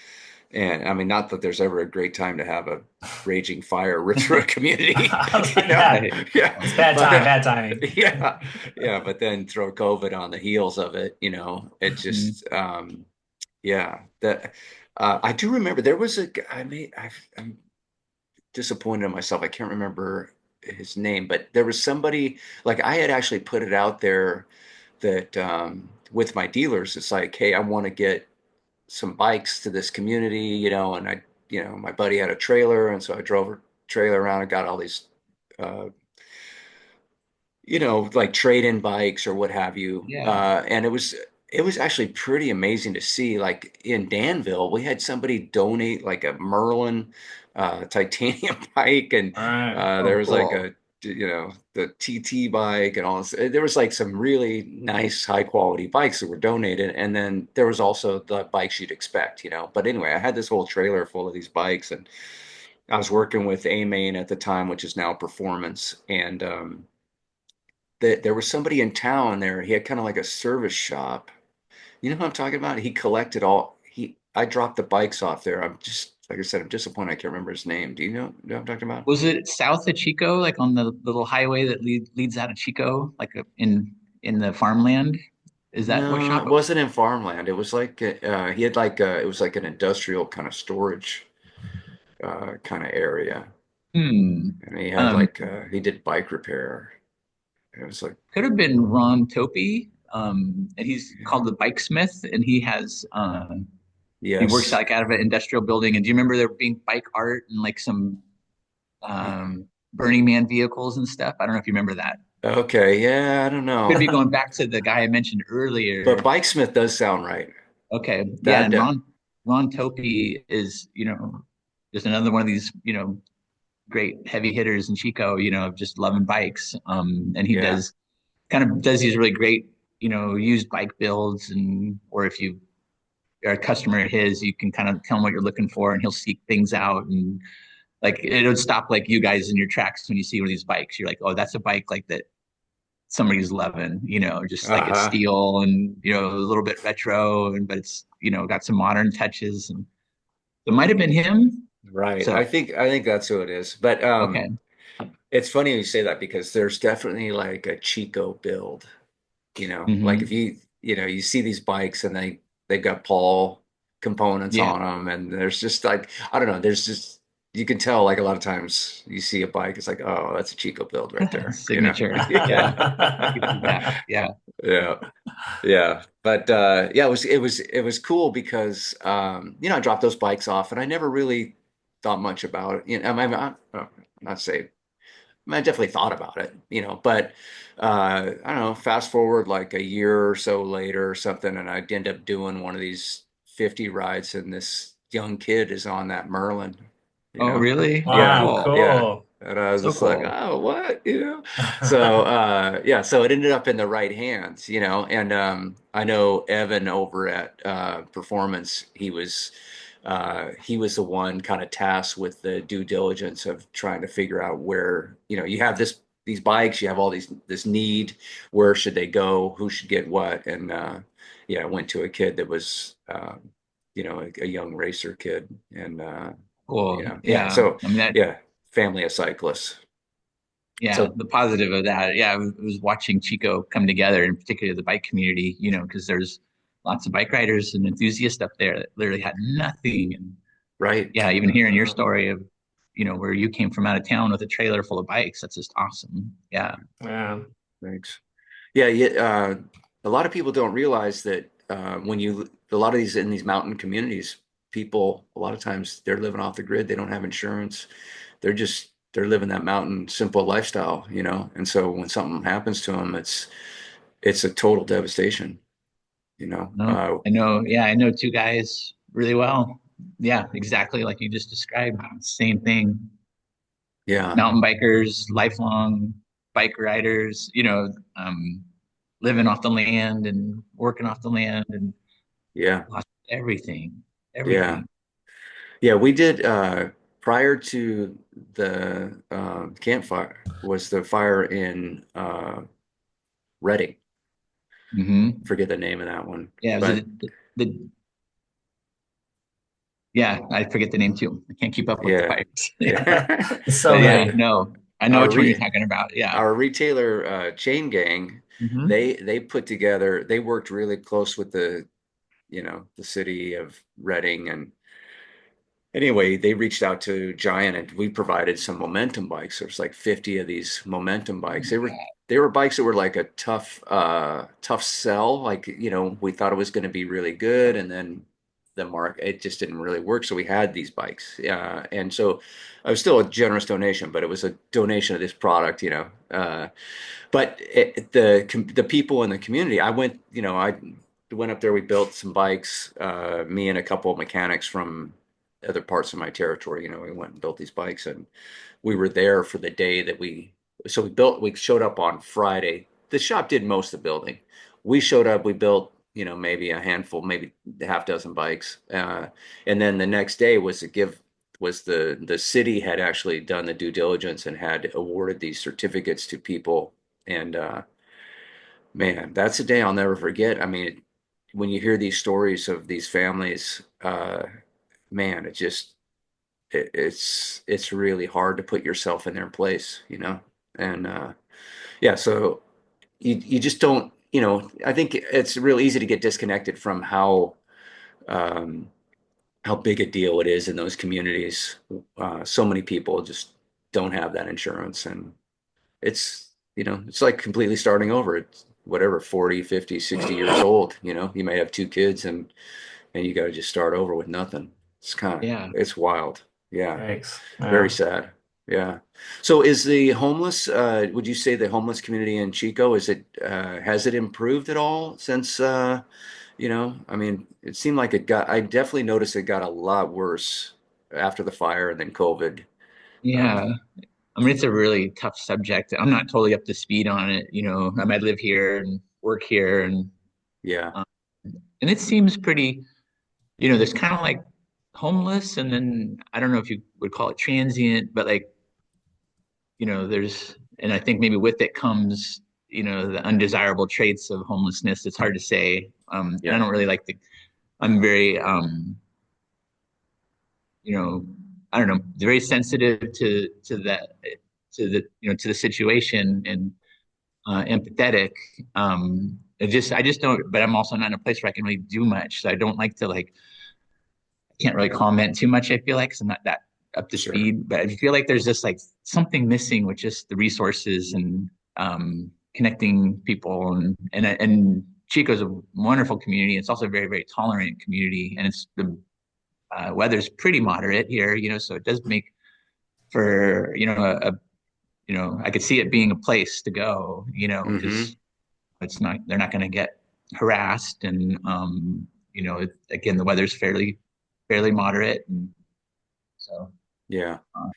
And I mean, not that there's ever a great time to have a raging fire rip through a community, I was you like, know? yeah, Right. Yeah, it's bad but time, bad timing. yeah, yeah. But then throw COVID on the heels of it, you know? It Mhm. just, yeah. That I do remember there was a guy. I'm disappointed in myself. I can't remember his name, but there was somebody like I had actually put it out there that with my dealers, it's like, hey, I want to get some bikes to this community, you know, and you know, my buddy had a trailer, and so I drove a trailer around and got all these, uh, you know, like trade-in bikes or what have you. Yeah. And it was actually pretty amazing to see. Like in Danville, we had somebody donate like a Merlin titanium bike, and All right. there Oh, was like cool. a you know the TT bike and all this. There was like some really nice high quality bikes that were donated, and then there was also the bikes you'd expect, you know. But anyway, I had this whole trailer full of these bikes, and I was working with A Main at the time, which is now Performance, and there was somebody in town there. He had kind of like a service shop. You know what I'm talking about? He collected all he I dropped the bikes off there. I'm just like I said, I'm disappointed I can't remember his name. Do you know what I'm talking about? Was it south of Chico, like on the little highway that leads out of Chico, like in the farmland? Is that what No, shop it it was? wasn't in farmland. It was like he had like it was like an industrial kind of storage kind of area. Hmm. And he had Um, like he did bike repair. It was like could have been Ron Topi. And he's yeah. called the Bike Smith, and he has He works Yes. like out of an industrial building. And do you remember there being bike art and like some Burning Man vehicles and stuff? I don't know if you remember that. Okay. Yeah, I don't Could know. be going back to the guy I mentioned But earlier. Bikesmith does sound right. Okay, yeah, That and Ron Topi is, just another one of these, great heavy hitters in Chico, just loving bikes. And he yeah. does these really great, used bike builds, and or if you are a customer of his, you can kind of tell him what you're looking for, and he'll seek things out, and like it would stop like you guys in your tracks when you see one of these bikes. You're like, oh, that's a bike like that somebody's loving, just like it's Uh-huh. steel and a little bit retro, and but it's got some modern touches, and it might have been him. Right. So I think that's who it is. But okay. it's funny you say that because there's definitely like a Chico build, like if Hmm. you see these bikes and they've got Paul components Yeah. on them, and there's just like, I don't know, there's just, you can tell like a lot of times you see a bike, it's like, oh, that's a Chico build right there, Signature. Yeah. I could see that. Yeah. Yeah. Yeah. But yeah, it was cool because I dropped those bikes off and I never really thought much about it. Not say I definitely thought about it, but I don't know, fast forward like a year or so later or something, and I'd end up doing one of these 50 rides, and this young kid is on that Merlin, you Oh, know? really? Oh, Yeah, Wow, cool. yeah. cool. And I was So just like, cool. oh, what? So yeah, so it ended up in the right hands, and I know Evan over at Performance, he was the one kind of tasked with the due diligence of trying to figure out where, you have these bikes, you have all this need, where should they go, who should get what, and yeah, I went to a kid that was a young racer kid, and Cool. yeah, Yeah. so I mean that. yeah, family of cyclists. Yeah, So the positive of that, yeah, was watching Chico come together, in particular the bike community, because there's lots of bike riders and enthusiasts up there that literally had nothing. And right. yeah, even hearing your story of, where you came from out of town with a trailer full of bikes, that's just awesome. Yeah. Yeah. Thanks. Yeah, yeah. A lot of people don't realize that a lot of these in these mountain communities, people a lot of times they're living off the grid. They don't have insurance. They're living that mountain simple lifestyle, And so when something happens to them, it's a total devastation, you know. No, Uh, I know. Yeah, I know two guys really well. Yeah, exactly like you just described. Same thing. yeah, Mountain bikers, lifelong bike riders, living off the land and working off the land and yeah, lost everything, yeah, everything. yeah. We did prior to the campfire was the fire in Reading. Hmm. Forget the name of that one, Yeah, was but it yeah, I forget the name too. I can't keep up with the yeah, bikes. Yeah. yeah. So But yeah, many. no, I know our which one you're re talking about. Yeah. our retailer chain gang, Hmm. they put together, they worked really close with the city of Reading, and anyway, they reached out to Giant and we provided some momentum bikes. There's like 50 of these momentum bikes. They were bikes that were like a tough sell. Like, we thought it was going to be really good, and then it just didn't really work. So we had these bikes. And so it was still a generous donation, but it was a donation of this product. But the people in the community, I went up there, we built some bikes, me and a couple of mechanics from other parts of my territory. We went and built these bikes, and we were there for the day that we showed up on Friday. The shop did most of the building. We showed up, we built, maybe a handful, maybe a half dozen bikes. And then the next day was the city had actually done the due diligence and had awarded these certificates to people. And man, that's a day I'll never forget. I mean, when you hear these stories of these families, man, it's really hard to put yourself in their place. And yeah, so you just don't, I think it's real easy to get disconnected from um, how big a deal it is in those communities. So many people just don't have that insurance, and it's like completely starting over. It's whatever, 40, 50, 60 years old. You may have two kids, and and you got to just start over with nothing. Yeah. It's wild. Yeah, Yikes. very Yeah. sad. Yeah. So is the homeless, would you say the homeless community in Chico, has it improved at all since, I mean, it seemed like I definitely noticed it got a lot worse after the fire and then COVID. Yeah. Um, I mean, it's a really tough subject. I'm not totally up to speed on it. I might live here and work here, yeah, um, and it seems pretty, there's kind of like homeless, and then I don't know if you would call it transient, but like, and I think maybe with it comes, the undesirable traits of homelessness. It's hard to say. And I yeah, don't really like I'm very, you know, I don't know, very sensitive to the situation and empathetic. I just don't, but I'm also not in a place where I can really do much. So I don't like to I can't really comment too much. I feel like, 'cause I'm not that up to sure. speed, but I feel like there's just like something missing with just the resources and connecting people and Chico's a wonderful community. It's also a very, very tolerant community, and it's the weather's pretty moderate here, so it does make for, I could see it being a place to go, Hmm. because they're not going to get harassed. And, again, the weather's fairly moderate. And so, Yeah, uh,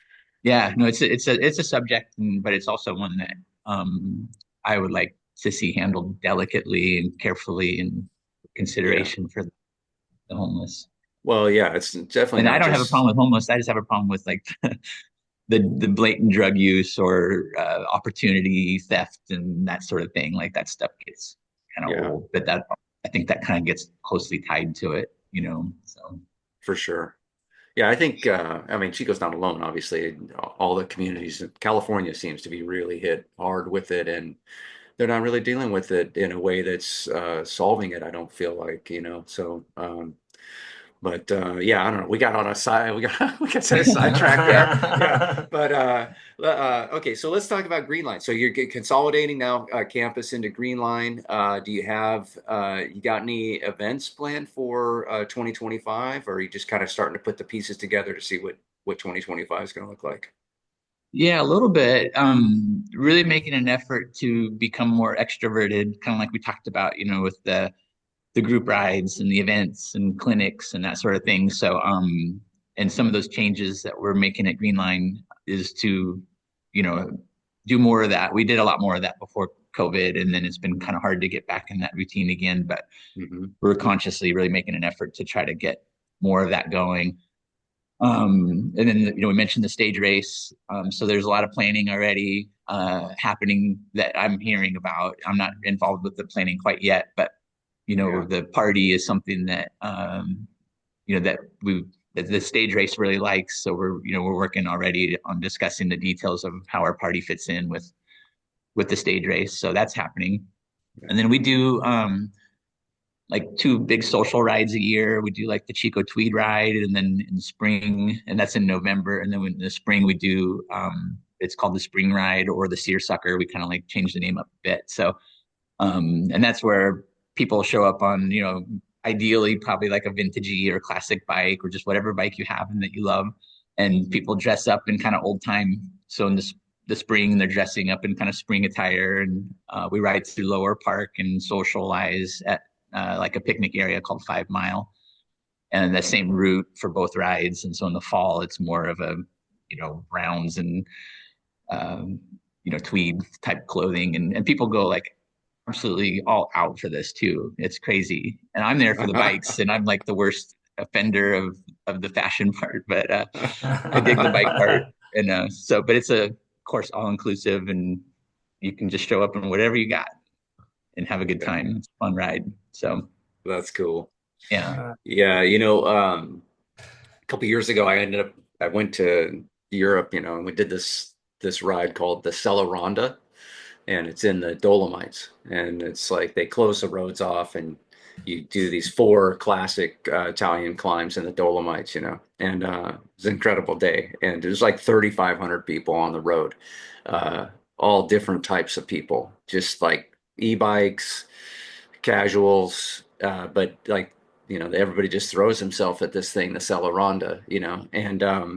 yeah, no, it's a subject, but it's also one that, I would like to see handled delicately and carefully in yeah. consideration for the homeless. Well, yeah, it's definitely And I not don't have a just, problem with homeless. I just have a problem with like the blatant drug use or opportunity theft and that sort of thing. Like that stuff gets kind of yeah, old, but that I think that kind of gets closely tied to it, So for sure. Yeah, I think, I mean, Chico's not alone, obviously. All the communities, California seems to be really hit hard with it, and they're not really dealing with it in a way that's solving it, I don't feel like, So, but yeah, I don't know. We got on a side, we got set a sidetrack there. Yeah, but okay, so let's talk about Greenline. So you're consolidating now campus into Greenline. Do you have you got any events planned for 2025, or are you just kind of starting to put the pieces together to see what 2025 is going to look like? yeah, a little bit. Really making an effort to become more extroverted, kind of like we talked about, with the group rides and the events and clinics and that sort of thing. So, and some of those changes that we're making at Greenline is to, you know, do more of that. We did a lot more of that before COVID, and then it's been kind of hard to get back in that routine again. But Hmm. we're consciously really making an effort to try to get more of that going. And then, we mentioned the stage race. So there's a lot of planning already happening that I'm hearing about. I'm not involved with the planning quite yet, but Yeah. the party is something that that the stage race really likes. So we're working already on discussing the details of how our party fits in with the stage race. So that's happening. Yeah. And then we do like two big social rides a year. We do like the Chico Tweed ride, and then in spring, and that's in November. And then in the spring we do it's called the Spring Ride or the Seersucker. We kind of like change the name up a bit. So and that's where people show up on, ideally probably like a vintagey or classic bike or just whatever bike you have and that you love. And people dress up in kind of old time. So in the spring, they're dressing up in kind of spring attire, and we ride through Lower Park and socialize at like a picnic area called 5 Mile, and the same route for both rides. And so in the fall, it's more of a, rounds and um, tweed type clothing, and people go like absolutely all out for this too. It's crazy, and I'm there for the bikes, and I'm like the worst offender of the fashion part, but I dig the bike part, and but it's of course all inclusive, and you can just show up in whatever you got and have a good Yeah, time. It's a fun ride. So that's cool. yeah, Yeah, a couple years ago, I went to Europe, and we did this ride called the Sella Ronda, and it's in the Dolomites, and it's like they close the roads off, and you do these four classic Italian climbs in the Dolomites, and it's an incredible day, and there's like 3,500 people on the road, uh, all different types of people, just like e-bikes, casuals, but like everybody just throws himself at this thing, the Celeronda,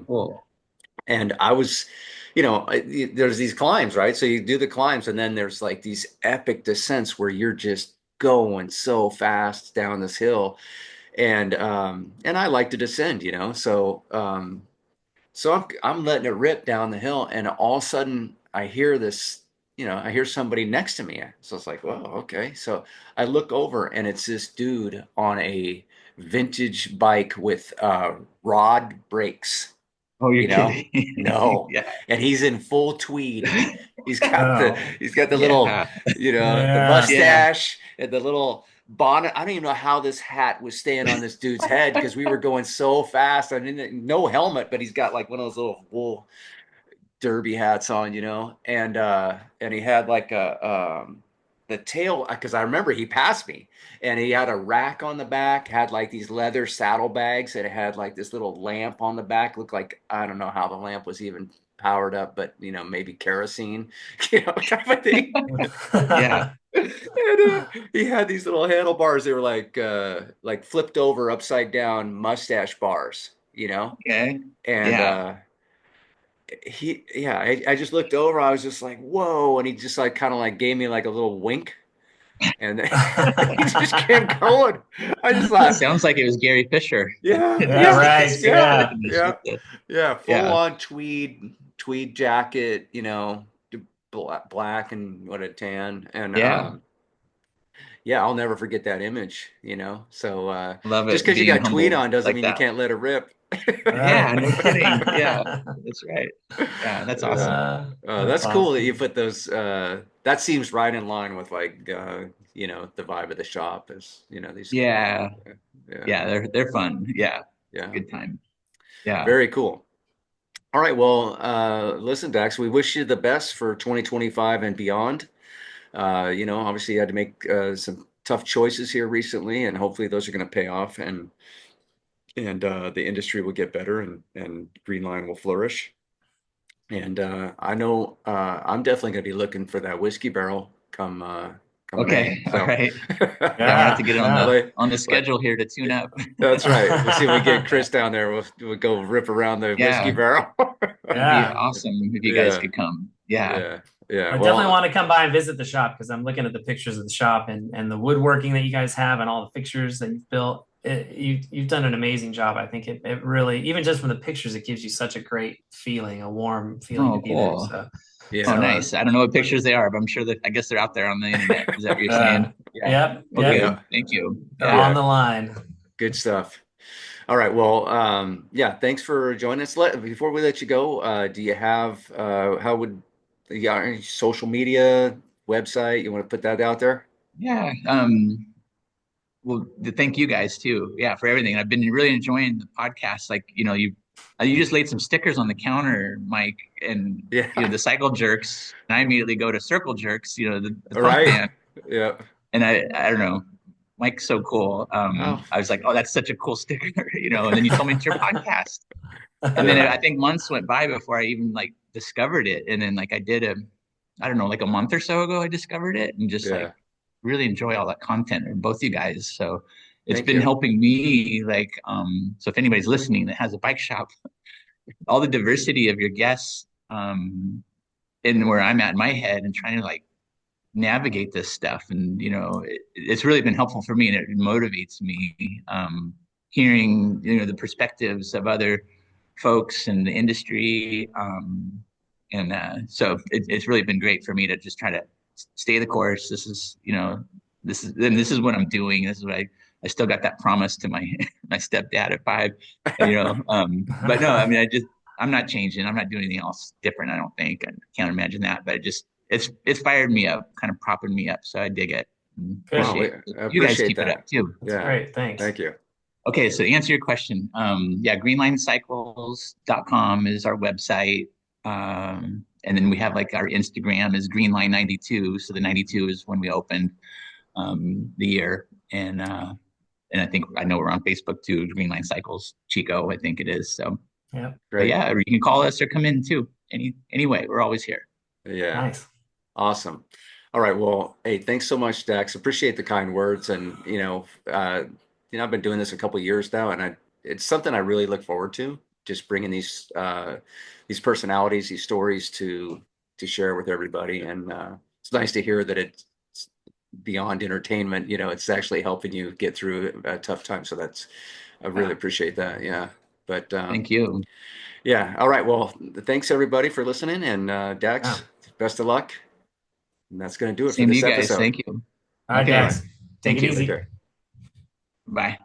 Cool. and I was, there's these climbs, right? So you do the climbs, and then there's like these epic descents where you're just going so fast down this hill, and I like to descend, so I'm letting it rip down the hill, and all of a sudden I hear this, I hear somebody next to me. So it's like, whoa, okay. So I look over, and it's this dude on a vintage bike with rod brakes. Oh, you're You know? kidding. No. Yeah. And he's in full tweed. He's got the Oh, he's got the little, Yeah. the yeah. Yeah. mustache and the little bonnet. I don't even know how this hat was staying on this dude's head because we were going so fast. I didn't no helmet, but he's got like one of those little wool derby hats on, and he had like the tail, because I remember he passed me, and he had a rack on the back, had like these leather saddlebags, and it had like this little lamp on the back. Looked like, I don't know how the lamp was even powered up, but maybe kerosene, type of thing. Yeah. And he had these little handlebars. They were like flipped over upside down mustache bars, Okay. and Yeah. I just looked over. I was just like, whoa. And he just like kind of like gave me like a little wink, and he just kept going. I just It thought, sounds like it was Gary Fisher. yeah, Yeah, yeah, right. yeah, Yeah. yeah, yeah, full Yeah. on tweed jacket, black and what a tan. And Yeah. yeah, I'll never forget that image, So Love just it because you being got tweed humbled on doesn't like mean you that. can't let it rip. Yeah, Right. no kidding. Yeah, that's right. Yeah, that's awesome. That's That's cool that you awesome. put those. That seems right in line with like the vibe of the shop is these. Yeah. Yeah, Yeah, they're fun. Yeah. yeah, Good time. Yeah. very cool. All right, well, listen, Dax, we wish you the best for 2025 and beyond. Obviously you had to make some tough choices here recently, and hopefully those are going to pay off, and the industry will get better, and Greenline will flourish. And I know I'm definitely going to be looking for that whiskey barrel come May. Okay. All So right. Yeah, I'm gonna have Yeah. to get it Yeah. on the like schedule here to tune up. that's right. We'll see if we get Chris down there. We'll go rip around the whiskey Yeah, barrel. that'd be Yeah. awesome if you guys Yeah, could come. Yeah. yeah, yeah. I definitely Well, want to come by and visit the shop because I'm looking at the pictures of the shop and the woodworking that you guys have and all the fixtures that you've built. You've done an amazing job. I think it really, even just from the pictures, it gives you such a great feeling, a warm feeling to Oh, be there. cool. So, Oh, yeah, so nice. I don't know what pictures they are, but I'm sure that I guess they're out there on the internet. Is that what you're saying? Yeah. yep, Oh, yep, good. yeah, Thank you. they're Yeah. on yeah. the line. Good stuff. All right. Well, yeah. Thanks for joining us. Before we let you go, do you have how would any social media website you want to put that out there? Yeah. Well, thank you guys too. Yeah, for everything. I've been really enjoying the podcast. Like, you just laid some stickers on the counter, Mike, and Yeah. the cycle jerks. And I immediately go to circle jerks, the All punk right. band. Yeah. And I don't know, Mike's so cool. Oh, I was like, oh, that's such a cool sticker, And then you told me it's your podcast. And then yeah. I think months went by before I even like discovered it. And then like I don't know, like a month or so ago, I discovered it and just like Yeah. really enjoy all that content and both you guys. So it's Thank been you. helping me like, so if anybody's listening that has a bike shop, all the diversity of your guests, and where I'm at in my head and trying to like navigate this stuff. And, it's really been helpful for me and it motivates me, hearing, the perspectives of other folks in the industry. So it's really been great for me to just try to stay the course. This is what I'm doing. This is what I still got that promise to my my stepdad at 5, but no, I mean, I'm not changing. I'm not doing anything else different. I don't think. I can't imagine that, but it's fired me up, kind of propping me up. So I dig it. Good. Wow. Appreciate it. I You guys appreciate keep it that. up too. That's Yeah. great. Thanks. Thank you. Okay, so to answer your question, yeah, greenlinecycles.com is our website. And then we have like our Instagram is Greenline 92. So the 92 is when we opened the year. And I know we're on Facebook too, Greenline Cycles, Chico, I think it is. So, Yeah. but Great. yeah, or you can call us or come in too. Anyway, we're always here. Yeah. Nice. Awesome. All right. Well, hey, thanks so much, Dax. Appreciate the kind words, and I've been doing this a couple years now, and it's something I really look forward to. Just bringing these personalities, these stories to share with everybody, and it's nice to hear that it's beyond entertainment. It's actually helping you get through a tough time. So I really appreciate that. Yeah, but Thank you. yeah. All right. Well, thanks everybody for listening, and Dax, best of luck. And that's going to do it for Same to this you guys. episode. Thank you. All right, Okay. Dax, take Thank it you. easy. Take care. Bye.